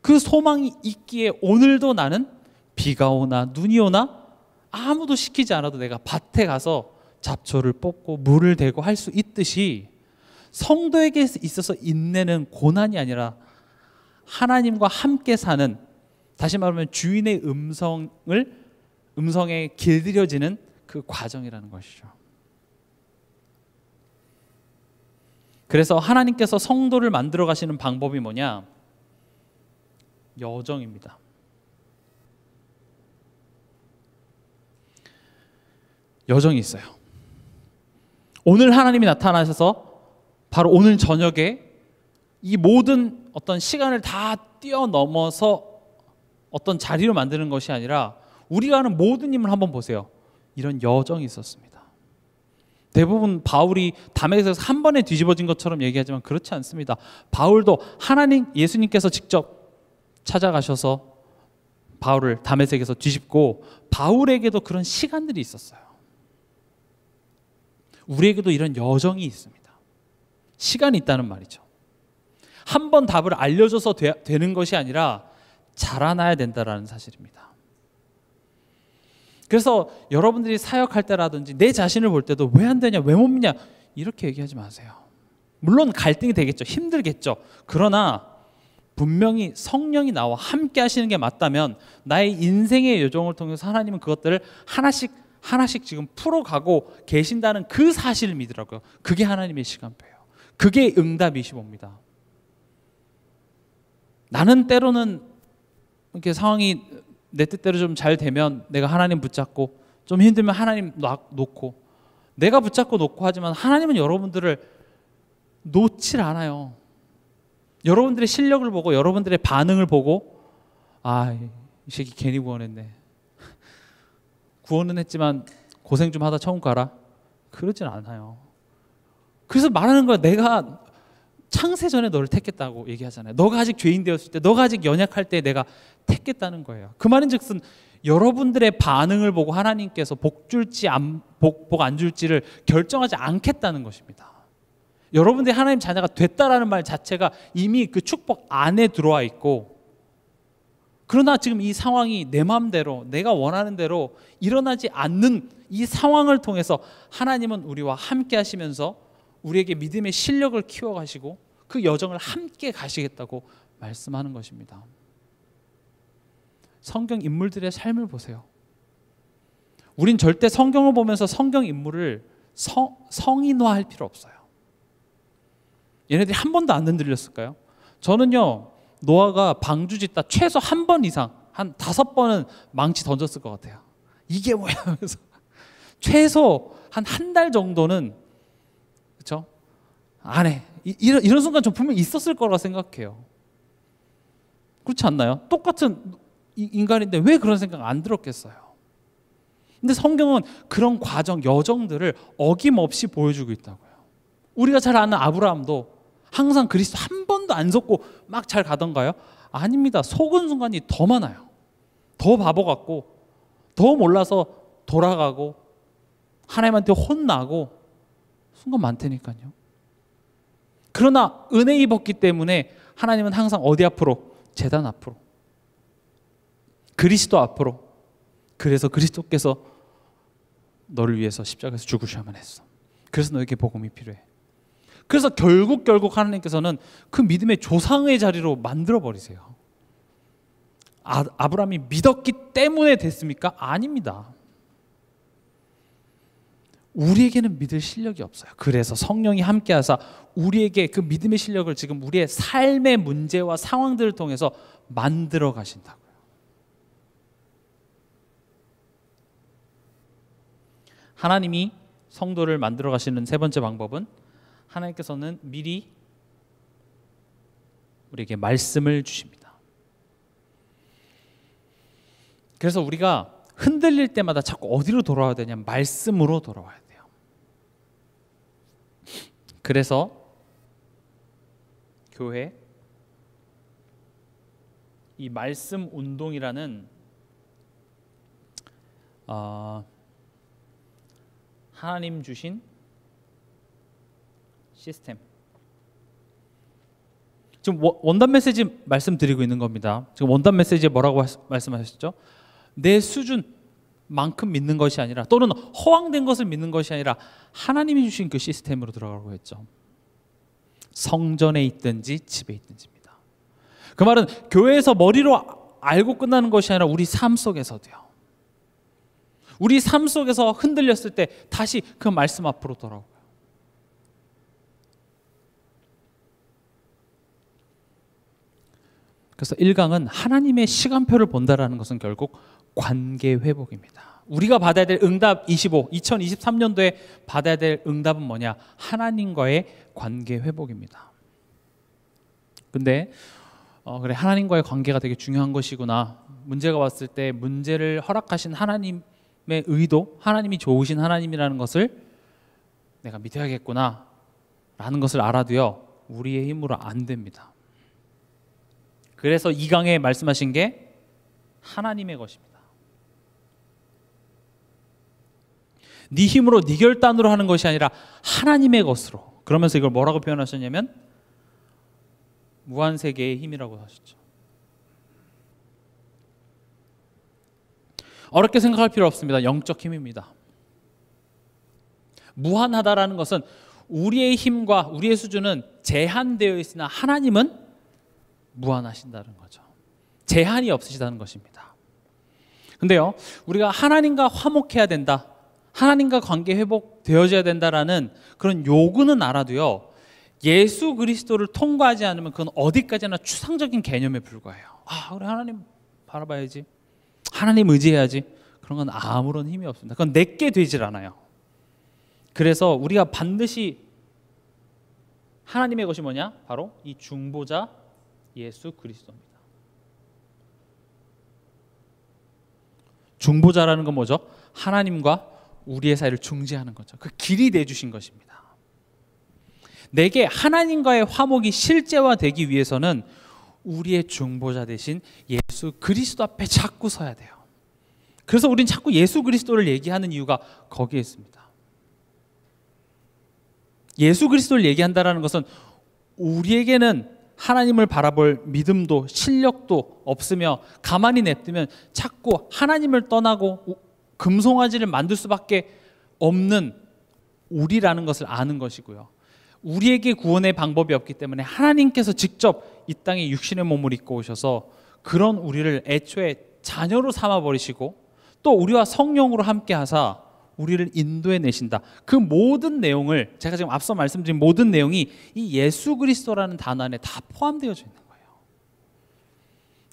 그 소망이 있기에 오늘도 나는 비가 오나 눈이 오나 아무도 시키지 않아도 내가 밭에 가서 잡초를 뽑고 물을 대고 할 수 있듯이, 성도에게 있어서 인내는 고난이 아니라 하나님과 함께 사는, 다시 말하면 주인의 음성에 길들여지는 그 과정이라는 것이죠. 그래서 하나님께서 성도를 만들어 가시는 방법이 뭐냐? 여정입니다. 여정이 있어요. 오늘 하나님이 나타나셔서 바로 오늘 저녁에 이 모든 어떤 시간을 다 뛰어넘어서 어떤 자리로 만드는 것이 아니라 우리가 하는 모든 힘을 한번 보세요. 이런 여정이 있었습니다. 대부분 바울이 다메섹에서 한 번에 뒤집어진 것처럼 얘기하지만 그렇지 않습니다. 바울도 하나님, 예수님께서 직접 찾아가셔서 바울을 다메섹에서 뒤집고, 바울에게도 그런 시간들이 있었어요. 우리에게도 이런 여정이 있습니다. 시간이 있다는 말이죠. 한 번 답을 알려줘서 되는 것이 아니라 자라나야 된다는 사실입니다. 그래서 여러분들이 사역할 때라든지 내 자신을 볼 때도 왜 안 되냐, 왜 못 믿냐 이렇게 얘기하지 마세요. 물론 갈등이 되겠죠. 힘들겠죠. 그러나 분명히 성령이 나와 함께 하시는 게 맞다면 나의 인생의 여정을 통해서 하나님은 그것들을 하나씩 지금 풀어가고 계신다는 그 사실을 믿으라고요. 그게 하나님의 시간표예요. 그게 응답이시 봅니다. 나는 때로는 이렇게 상황이 내 뜻대로 좀 잘 되면 내가 하나님 붙잡고, 좀 힘들면 하나님 놓고, 내가 붙잡고 놓고 하지만 하나님은 여러분들을 놓질 않아요. 여러분들의 실력을 보고 여러분들의 반응을 보고 이 새끼 괜히 구원했네. 구원은 했지만 고생 좀 하다 천국 가라. 그러진 않아요. 그래서 말하는 거야. 내가 창세 전에 너를 택했다고 얘기하잖아요. 너가 아직 죄인 되었을 때, 너가 아직 연약할 때 내가 택했다는 거예요. 그 말은 즉슨 여러분들의 반응을 보고 하나님께서 복 줄지 복 안 줄지를 결정하지 않겠다는 것입니다. 여러분들이 하나님 자녀가 됐다라는 말 자체가 이미 그 축복 안에 들어와 있고, 그러나 지금 이 상황이 내 마음대로 내가 원하는 대로 일어나지 않는 이 상황을 통해서 하나님은 우리와 함께 하시면서 우리에게 믿음의 실력을 키워가시고 그 여정을 함께 가시겠다고 말씀하는 것입니다. 성경 인물들의 삶을 보세요. 우린 절대 성경을 보면서 성경 인물을 성인화할 필요 없어요. 얘네들이 한 번도 안 흔들렸을까요? 저는요, 노아가 방주 짓다 최소 한 번 이상, 한 5번은 망치 던졌을 것 같아요. 이게 뭐야 하면서 최소 한 달 정도는, 그렇죠? 안 해. 이런 순간 좀 분명히 있었을 거라 생각해요. 그렇지 않나요? 똑같은 인간인데 왜 그런 생각 안 들었겠어요? 근데 성경은 그런 과정, 여정들을 어김없이 보여주고 있다고요. 우리가 잘 아는 아브라함도 항상 그리스도 한 번도 안 속고 막 잘 가던가요? 아닙니다. 속은 순간이 더 많아요. 더 바보 같고, 더 몰라서 돌아가고, 하나님한테 혼나고, 순간 많다니까요. 그러나 은혜 입었기 때문에 하나님은 항상 어디 앞으로? 제단 앞으로, 그리스도 앞으로. 그래서 그리스도께서 너를 위해서 십자가에서 죽으셔야만 했어. 그래서 너에게 복음이 필요해. 그래서 결국 하나님께서는 그 믿음의 조상의 자리로 만들어 버리세요. 아브라함이 믿었기 때문에 됐습니까? 아닙니다. 우리에게는 믿을 실력이 없어요. 그래서 성령이 함께하사 우리에게 그 믿음의 실력을 지금 우리의 삶의 문제와 상황들을 통해서 만들어 가신다고요. 하나님이 성도를 만들어 가시는 세 번째 방법은, 하나님께서는 미리 우리에게 말씀을 주십니다. 그래서 우리가 흔들릴 때마다 자꾸 어디로 돌아와야 되냐면 말씀으로 돌아와야 돼요. 그래서 교회 이 말씀 운동이라는 하나님 주신 시스템, 지금 원단 메시지 말씀드리고 있는 겁니다. 지금 원단 메시지에 뭐라고 말씀하셨죠? 내 수준만큼 믿는 것이 아니라, 또는 허황된 것을 믿는 것이 아니라 하나님이 주신 그 시스템으로 들어가라고 했죠. 성전에 있든지 집에 있든지입니다. 그 말은 교회에서 머리로 알고 끝나는 것이 아니라 우리 삶 속에서도요. 우리 삶 속에서 흔들렸을 때 다시 그 말씀 앞으로 돌아오고요. 그래서 1강은 하나님의 시간표를 본다라는 것은 결국 관계 회복입니다. 우리가 받아야 될 응답 2023년도에 받아야 될 응답은 뭐냐? 하나님과의 관계 회복입니다. 근데 그래, 하나님과의 관계가 되게 중요한 것이구나. 문제가 왔을 때 문제를 허락하신 하나님의 의도, 하나님이 좋으신 하나님이라는 것을 내가 믿어야겠구나 라는 것을 알아도요, 우리의 힘으로 안 됩니다. 그래서 2강에 말씀하신 게 하나님의 것입니다. 네 힘으로 네 결단으로 하는 것이 아니라 하나님의 것으로. 그러면서 이걸 뭐라고 표현하셨냐면 무한세계의 힘이라고 하셨죠. 어렵게 생각할 필요 없습니다. 영적 힘입니다. 무한하다라는 것은 우리의 힘과 우리의 수준은 제한되어 있으나 하나님은 무한하신다는 거죠. 제한이 없으시다는 것입니다. 근데요, 우리가 하나님과 화목해야 된다, 하나님과 관계 회복되어져야 된다라는 그런 요구는 알아도요, 예수 그리스도를 통과하지 않으면 그건 어디까지나 추상적인 개념에 불과해요. 우리 하나님 바라봐야지, 하나님 의지해야지. 그런 건 아무런 힘이 없습니다. 그건 내게 되질 않아요. 그래서 우리가 반드시 하나님의 것이 뭐냐? 바로 이 중보자 예수 그리스도입니다. 중보자라는 건 뭐죠? 하나님과 우리의 사이를 중재하는 거죠. 그 길이 내주신 것입니다. 내게 하나님과의 화목이 실제화되기 위해서는 우리의 중보자 대신 예수 그리스도 앞에 자꾸 서야 돼요. 그래서 우리는 자꾸 예수 그리스도를 얘기하는 이유가 거기에 있습니다. 예수 그리스도를 얘기한다는 것은 우리에게는 하나님을 바라볼 믿음도 실력도 없으며 가만히 냅두면 자꾸 하나님을 떠나고 금송아지를 만들 수밖에 없는 우리라는 것을 아는 것이고요. 우리에게 구원의 방법이 없기 때문에 하나님께서 직접 이 땅에 육신의 몸을 입고 오셔서 그런 우리를 애초에 자녀로 삼아버리시고 또 우리와 성령으로 함께 하사 우리를 인도해 내신다. 그 모든 내용을 제가 지금 앞서 말씀드린 모든 내용이 이 예수 그리스도라는 단어 안에 다 포함되어져 있는 거예요.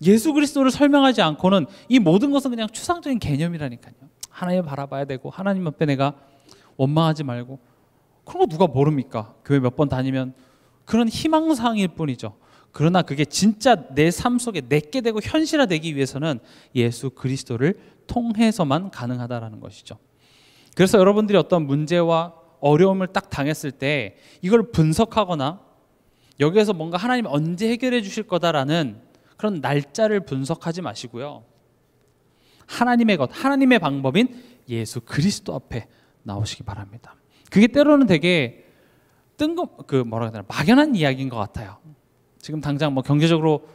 예수 그리스도를 설명하지 않고는 이 모든 것은 그냥 추상적인 개념이라니까요. 하나님 바라봐야 되고 하나님 앞에 내가 원망하지 말고 그런 거 누가 모릅니까? 교회 몇 번 다니면 그런 희망사항일 뿐이죠. 그러나 그게 진짜 내 삶 속에 내게 되고 현실화되기 위해서는 예수 그리스도를 통해서만 가능하다라는 것이죠. 그래서 여러분들이 어떤 문제와 어려움을 딱 당했을 때 이걸 분석하거나 여기에서 뭔가 하나님이 언제 해결해 주실 거다라는 그런 날짜를 분석하지 마시고요. 하나님의 것, 하나님의 방법인 예수 그리스도 앞에 나오시기 바랍니다. 그게 때로는 되게 막연한 이야기인 것 같아요. 지금 당장 뭐 경제적으로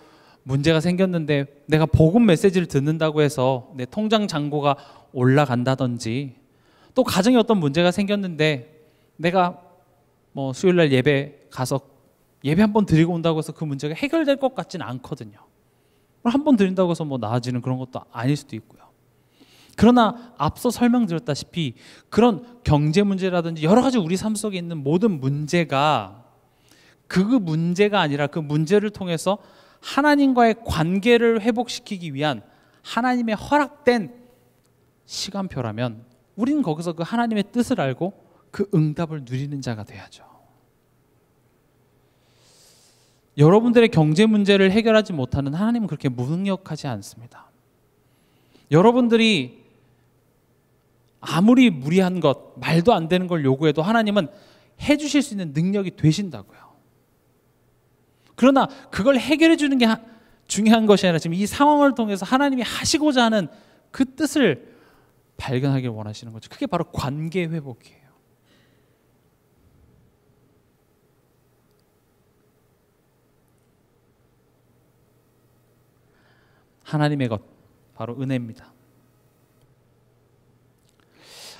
문제가 생겼는데 내가 복음 메시지를 듣는다고 해서 내 통장 잔고가 올라간다든지 또 가정에 어떤 문제가 생겼는데 내가 뭐 수요일날 예배 가서 예배 한번 드리고 온다고 해서 그 문제가 해결될 것 같지는 않거든요. 한번 드린다고 해서 뭐 나아지는 그런 것도 아닐 수도 있고요. 그러나 앞서 설명드렸다시피 그런 경제 문제라든지 여러 가지 우리 삶 속에 있는 모든 문제가 그 문제가 아니라 그 문제를 통해서 하나님과의 관계를 회복시키기 위한 하나님의 허락된 시간표라면 우리는 거기서 그 하나님의 뜻을 알고 그 응답을 누리는 자가 돼야죠. 여러분들의 경제 문제를 해결하지 못하는 하나님은 그렇게 무능력하지 않습니다. 여러분들이 아무리 무리한 것, 말도 안 되는 걸 요구해도 하나님은 해주실 수 있는 능력이 되신다고요. 그러나 그걸 해결해 주는 게 중요한 것이 아니라 지금 이 상황을 통해서 하나님이 하시고자 하는 그 뜻을 발견하길 원하시는 거죠. 그게 바로 관계 회복이에요. 하나님의 것, 바로 은혜입니다.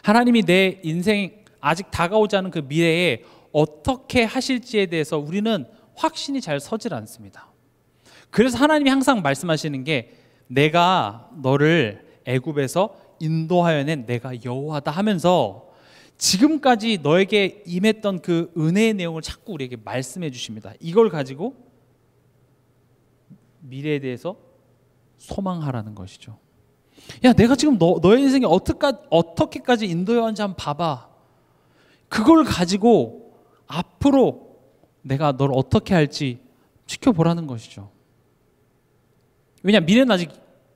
하나님이 내 인생 아직 다가오지 않은 그 미래에 어떻게 하실지에 대해서 우리는 확신이 잘 서질 않습니다. 그래서 하나님이 항상 말씀하시는 게 내가 너를 애굽에서 인도하여 낸 내가 여호와다 하면서 지금까지 너에게 임했던 그 은혜의 내용을 자꾸 우리에게 말씀해 주십니다. 이걸 가지고 미래에 대해서 소망하라는 것이죠. 야, 내가 지금 너의 인생에 어떻게까지 인도해 왔는지 한번 봐봐. 그걸 가지고 앞으로 내가 널 어떻게 할지 지켜보라는 것이죠. 왜냐하면 미래는 아직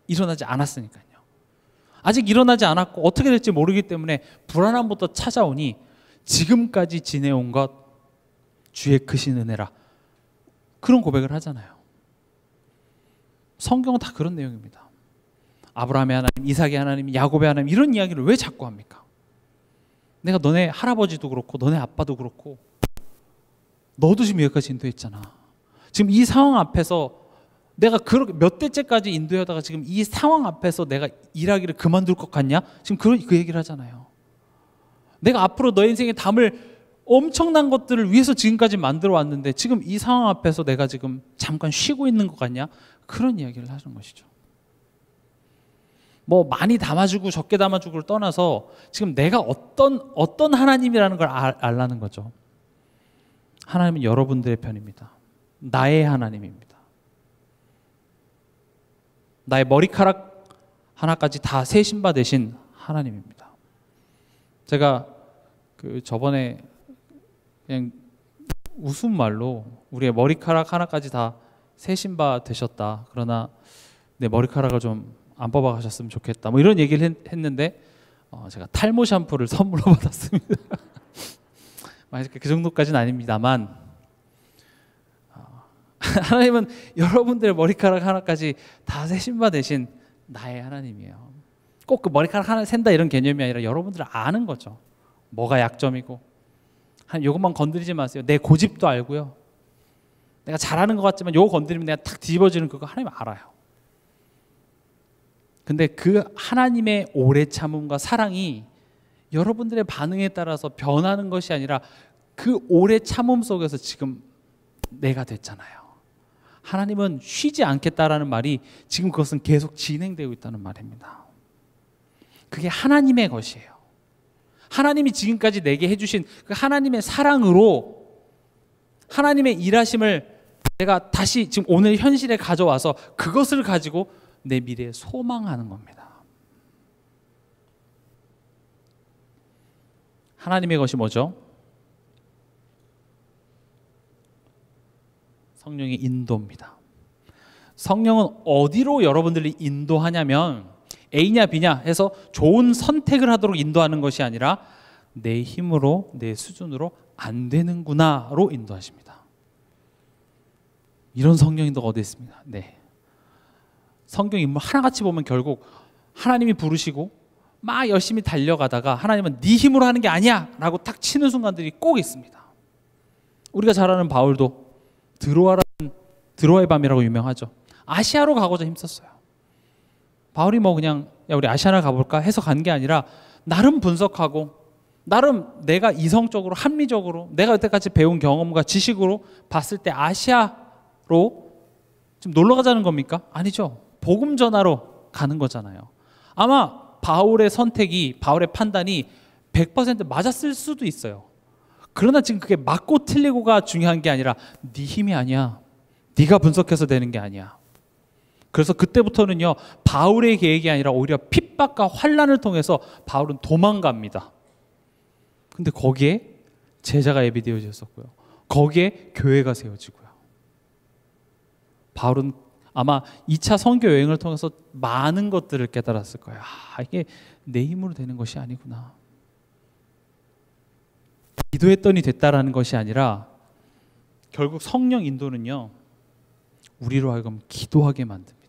일어나지 않았으니까요. 아직 일어나지 않았고 어떻게 될지 모르기 때문에 불안함부터 찾아오니 지금까지 지내온 것 주의 크신 은혜라, 그런 고백을 하잖아요. 성경은 다 그런 내용입니다. 아브라함의 하나님, 이삭의 하나님, 야곱의 하나님, 이런 이야기를 왜 자꾸 합니까? 내가 너네 할아버지도 그렇고 너네 아빠도 그렇고 너도 지금 여기까지 인도했잖아. 지금 이 상황 앞에서 내가 그렇게 몇 대째까지 인도하다가 지금 이 상황 앞에서 내가 일하기를 그만둘 것 같냐? 지금 그 얘기를 하잖아요. 내가 앞으로 너의 인생에 담을 엄청난 것들을 위해서 지금까지 만들어 왔는데 지금 이 상황 앞에서 내가 지금 잠깐 쉬고 있는 것 같냐? 그런 이야기를 하는 것이죠. 뭐 많이 담아주고 적게 담아주고를 떠나서 지금 내가 어떤 하나님이라는 걸 알라는 거죠. 하나님은 여러분들의 편입니다. 나의 하나님입니다. 나의 머리카락 하나까지 다 세신 바 되신 하나님입니다. 제가 그 저번에 그냥 웃음말로 우리의 머리카락 하나까지 다 세신 바 되셨다. 그러나 내 머리카락을 좀 안 뽑아 가셨으면 좋겠다. 뭐 이런 얘기를 했는데 제가 탈모 샴푸를 선물로 받았습니다. 그 정도까지는 아닙니다만 하나님은 여러분들의 머리카락 하나까지 다 세신 바 되신 나의 하나님이에요. 꼭 그 머리카락 하나 센다 이런 개념이 아니라 여러분들은 아는 거죠. 뭐가 약점이고 요것만 건드리지 마세요. 내 고집도 알고요. 내가 잘하는 것 같지만 요거 건드리면 내가 탁 뒤집어지는 그거 하나님 알아요. 근데 그 하나님의 오래 참음과 사랑이 여러분들의 반응에 따라서 변하는 것이 아니라 그 오래 참음 속에서 지금 내가 됐잖아요. 하나님은 쉬지 않겠다라는 말이 지금 그것은 계속 진행되고 있다는 말입니다. 그게 하나님의 것이에요. 하나님이 지금까지 내게 해주신 그 하나님의 사랑으로 하나님의 일하심을 내가 다시 지금 오늘 현실에 가져와서 그것을 가지고 내 미래에 소망하는 겁니다. 하나님의 것이 뭐죠? 성령의 인도입니다. 성령은 어디로 여러분들이 인도하냐면 A냐 B냐 해서 좋은 선택을 하도록 인도하는 것이 아니라 내 힘으로 내 수준으로 안 되는구나로 인도하십니다. 이런 성령 인도가 어디 있습니다. 네. 성경 인물 하나같이 보면 결국 하나님이 부르시고 막 열심히 달려가다가 하나님은 네 힘으로 하는 게 아니야 라고 탁 치는 순간들이 꼭 있습니다. 우리가 잘 아는 바울도 드로아의 밤이라고 유명하죠. 아시아로 가고자 힘썼어요. 바울이 뭐 그냥 야 우리 아시아나 가볼까 해서 간 게 아니라 나름 분석하고 나름 내가 이성적으로 합리적으로 내가 여태까지 배운 경험과 지식으로 봤을 때 아시아로 지금 놀러 가자는 겁니까? 아니죠. 복음 전하러 가는 거잖아요. 아마 바울의 선택이 바울의 판단이 100% 맞았을 수도 있어요. 그러나 지금 그게 맞고 틀리고가 중요한 게 아니라 네 힘이 아니야. 네가 분석해서 되는 게 아니야. 그래서 그때부터는요 바울의 계획이 아니라 오히려 핍박과 환난을 통해서 바울은 도망갑니다. 근데 거기에 제자가 예비되어졌었고요. 거기에 교회가 세워지고요. 바울은 아마 2차 선교 여행을 통해서 많은 것들을 깨달았을 거예요. 이게 내 힘으로 되는 것이 아니구나. 기도했더니 됐다라는 것이 아니라 결국 성령 인도는요 우리로 하여금 기도하게 만듭니다.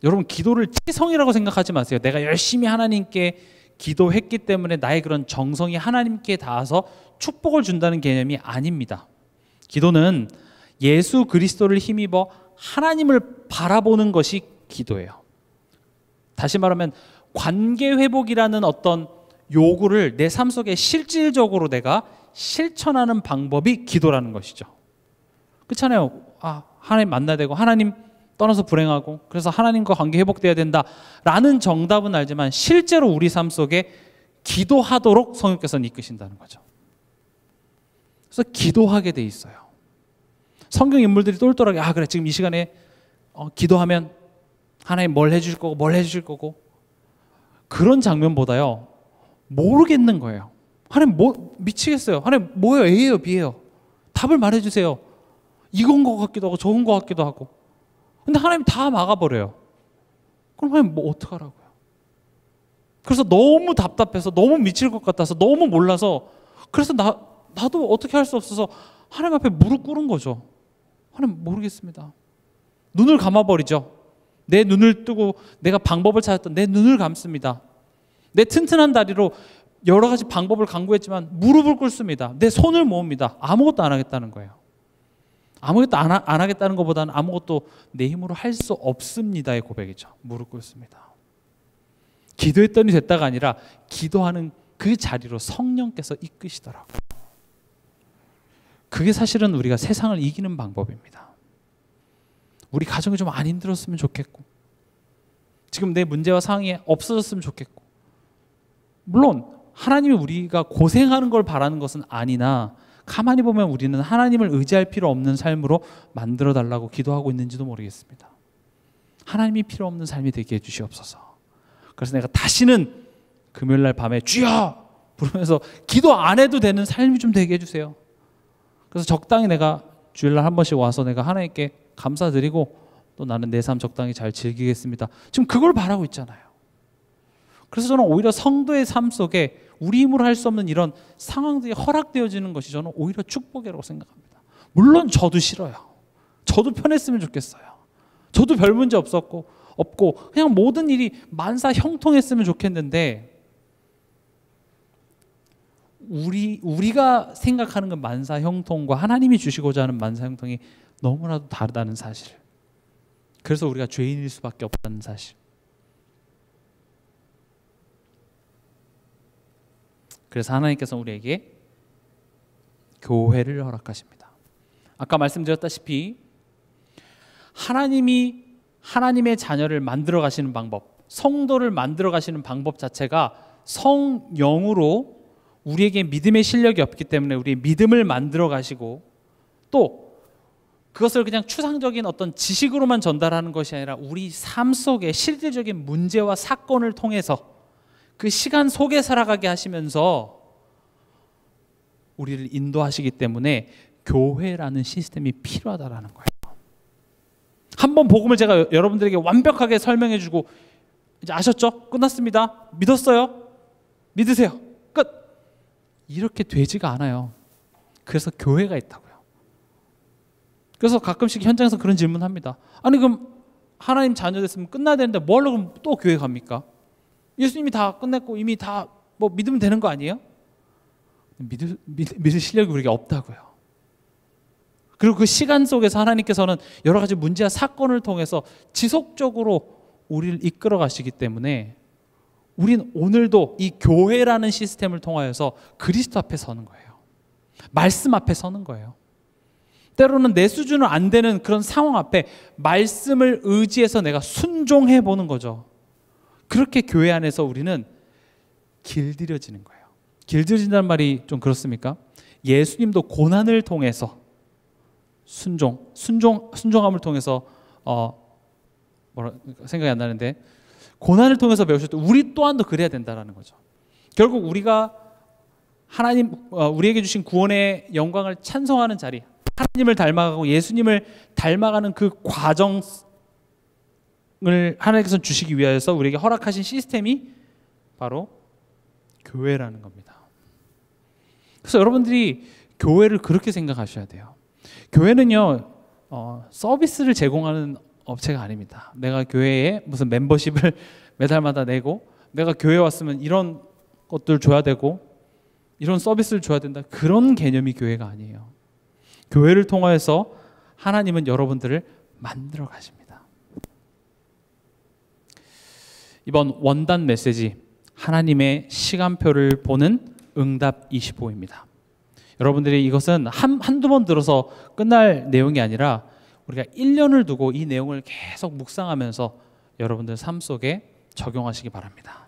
여러분 기도를 치성이라고 생각하지 마세요. 내가 열심히 하나님께 기도했기 때문에 나의 그런 정성이 하나님께 닿아서 축복을 준다는 개념이 아닙니다. 기도는 예수 그리스도를 힘입어 하나님을 바라보는 것이 기도예요. 다시 말하면 관계 회복이라는 어떤 요구를 내 삶 속에 실질적으로 내가 실천하는 방법이 기도라는 것이죠. 그렇잖아요. 하나님 만나야 되고 하나님 떠나서 불행하고 그래서 하나님과 관계 회복돼야 된다라는 정답은 알지만 실제로 우리 삶 속에 기도하도록 성령께서는 이끄신다는 거죠. 그래서 기도하게 돼 있어요. 성경 인물들이 똘똘하게 그래 지금 이 시간에 기도하면 하나님 뭘 해주실 거고 뭘 해주실 거고 그런 장면보다요 모르겠는 거예요. 하나님 뭐 미치겠어요. 하나님 뭐예요? A예요? B예요? 답을 말해주세요. 이건 것 같기도 하고 저건 것 같기도 하고 근데 하나님 다 막아버려요. 그럼 하나님 뭐 어떡하라고요? 그래서 너무 답답해서 너무 미칠 것 같아서 너무 몰라서 그래서 나도 어떻게 할 수 없어서 하나님 앞에 무릎 꿇은 거죠. 하나님 모르겠습니다. 눈을 감아버리죠. 내 눈을 뜨고 내가 방법을 찾았던 내 눈을 감습니다. 내 튼튼한 다리로 여러 가지 방법을 강구했지만 무릎을 꿇습니다. 내 손을 모읍니다. 아무것도 안 하겠다는 거예요. 아무것도 안 하겠다는 것보다는 아무것도 내 힘으로 할 수 없습니다의 고백이죠. 무릎 꿇습니다. 기도했더니 됐다가 아니라 기도하는 그 자리로 성령께서 이끄시더라고요. 그게 사실은 우리가 세상을 이기는 방법입니다. 우리 가정이 좀 안 힘들었으면 좋겠고 지금 내 문제와 상황이 없어졌으면 좋겠고 물론 하나님이 우리가 고생하는 걸 바라는 것은 아니나 가만히 보면 우리는 하나님을 의지할 필요 없는 삶으로 만들어 달라고 기도하고 있는지도 모르겠습니다. 하나님이 필요 없는 삶이 되게 해주시옵소서. 그래서 내가 다시는 금요일날 밤에 주여 부르면서 기도 안 해도 되는 삶이 좀 되게 해주세요. 그래서 적당히 내가 주일날 한 번씩 와서 내가 하나님께 감사드리고 또 나는 내 삶 적당히 잘 즐기겠습니다. 지금 그걸 바라고 있잖아요. 그래서 저는 오히려 성도의 삶 속에 우리 힘으로 할 수 없는 이런 상황들이 허락되어지는 것이 저는 오히려 축복이라고 생각합니다. 물론 저도 싫어요. 저도 편했으면 좋겠어요. 저도 별 문제 없고 그냥 모든 일이 만사 형통했으면 좋겠는데 우리가 생각하는 그 만사 형통과 하나님이 주시고자 하는 만사 형통이 너무나도 다르다는 사실. 그래서 우리가 죄인일 수밖에 없다는 사실. 그래서 하나님께서 우리에게 교회를 허락하십니다. 아까 말씀드렸다시피 하나님이 하나님의 자녀를 만들어 가시는 방법, 성도를 만들어 가시는 방법 자체가 성령으로 우리에게 믿음의 실력이 없기 때문에 우리의 믿음을 만들어 가시고 또 그것을 그냥 추상적인 어떤 지식으로만 전달하는 것이 아니라 우리 삶 속에 실질적인 문제와 사건을 통해서 그 시간 속에 살아가게 하시면서 우리를 인도하시기 때문에 교회라는 시스템이 필요하다라는 거예요. 한번 복음을 제가 여러분들에게 완벽하게 설명해 주고 이제 아셨죠? 끝났습니다. 믿었어요? 믿으세요. 끝. 이렇게 되지가 않아요. 그래서 교회가 있다고요. 그래서 가끔씩 현장에서 그런 질문합니다. 아니 그럼 하나님 자녀 됐으면 끝나야 되는데 뭐 하려고 그럼 또 교회 갑니까? 예수님이 다 끝냈고 이미 다 뭐 믿으면 되는 거 아니에요? 믿을 실력이 우리에게 없다고요. 그리고 그 시간 속에서 하나님께서는 여러 가지 문제와 사건을 통해서 지속적으로 우리를 이끌어 가시기 때문에 우린 오늘도 이 교회라는 시스템을 통하여서 그리스도 앞에 서는 거예요. 말씀 앞에 서는 거예요. 때로는 내 수준은 안 되는 그런 상황 앞에 말씀을 의지해서 내가 순종해 보는 거죠. 그렇게 교회 안에서 우리는 길들여지는 거예요. 길들여진다는 말이 좀 그렇습니까? 예수님도 고난을 통해서 순종함을 통해서 생각이 안 나는데 고난을 통해서 배우셨던 우리 또한도 그래야 된다라는 거죠. 결국 우리가 하나님 우리에게 주신 구원의 영광을 찬송하는 자리, 하나님을 닮아가고 예수님을 닮아가는 그 과정을 하나님께서 주시기 위하여서 우리에게 허락하신 시스템이 바로 교회라는 겁니다. 그래서 여러분들이 교회를 그렇게 생각하셔야 돼요. 교회는요 서비스를 제공하는 업체가 아닙니다. 내가 교회에 무슨 멤버십을 매달마다 내고 내가 교회에 왔으면 이런 것들 줘야 되고 이런 서비스를 줘야 된다. 그런 개념이 교회가 아니에요. 교회를 통하여서 하나님은 여러분들을 만들어 가십니다. 이번 원단 메시지 하나님의 시간표를 보는 응답 25입니다. 여러분들이 이것은 한두 번 들어서 끝날 내용이 아니라 우리가 1년을 두고 이 내용을 계속 묵상하면서 여러분들 삶 속에 적용하시기 바랍니다.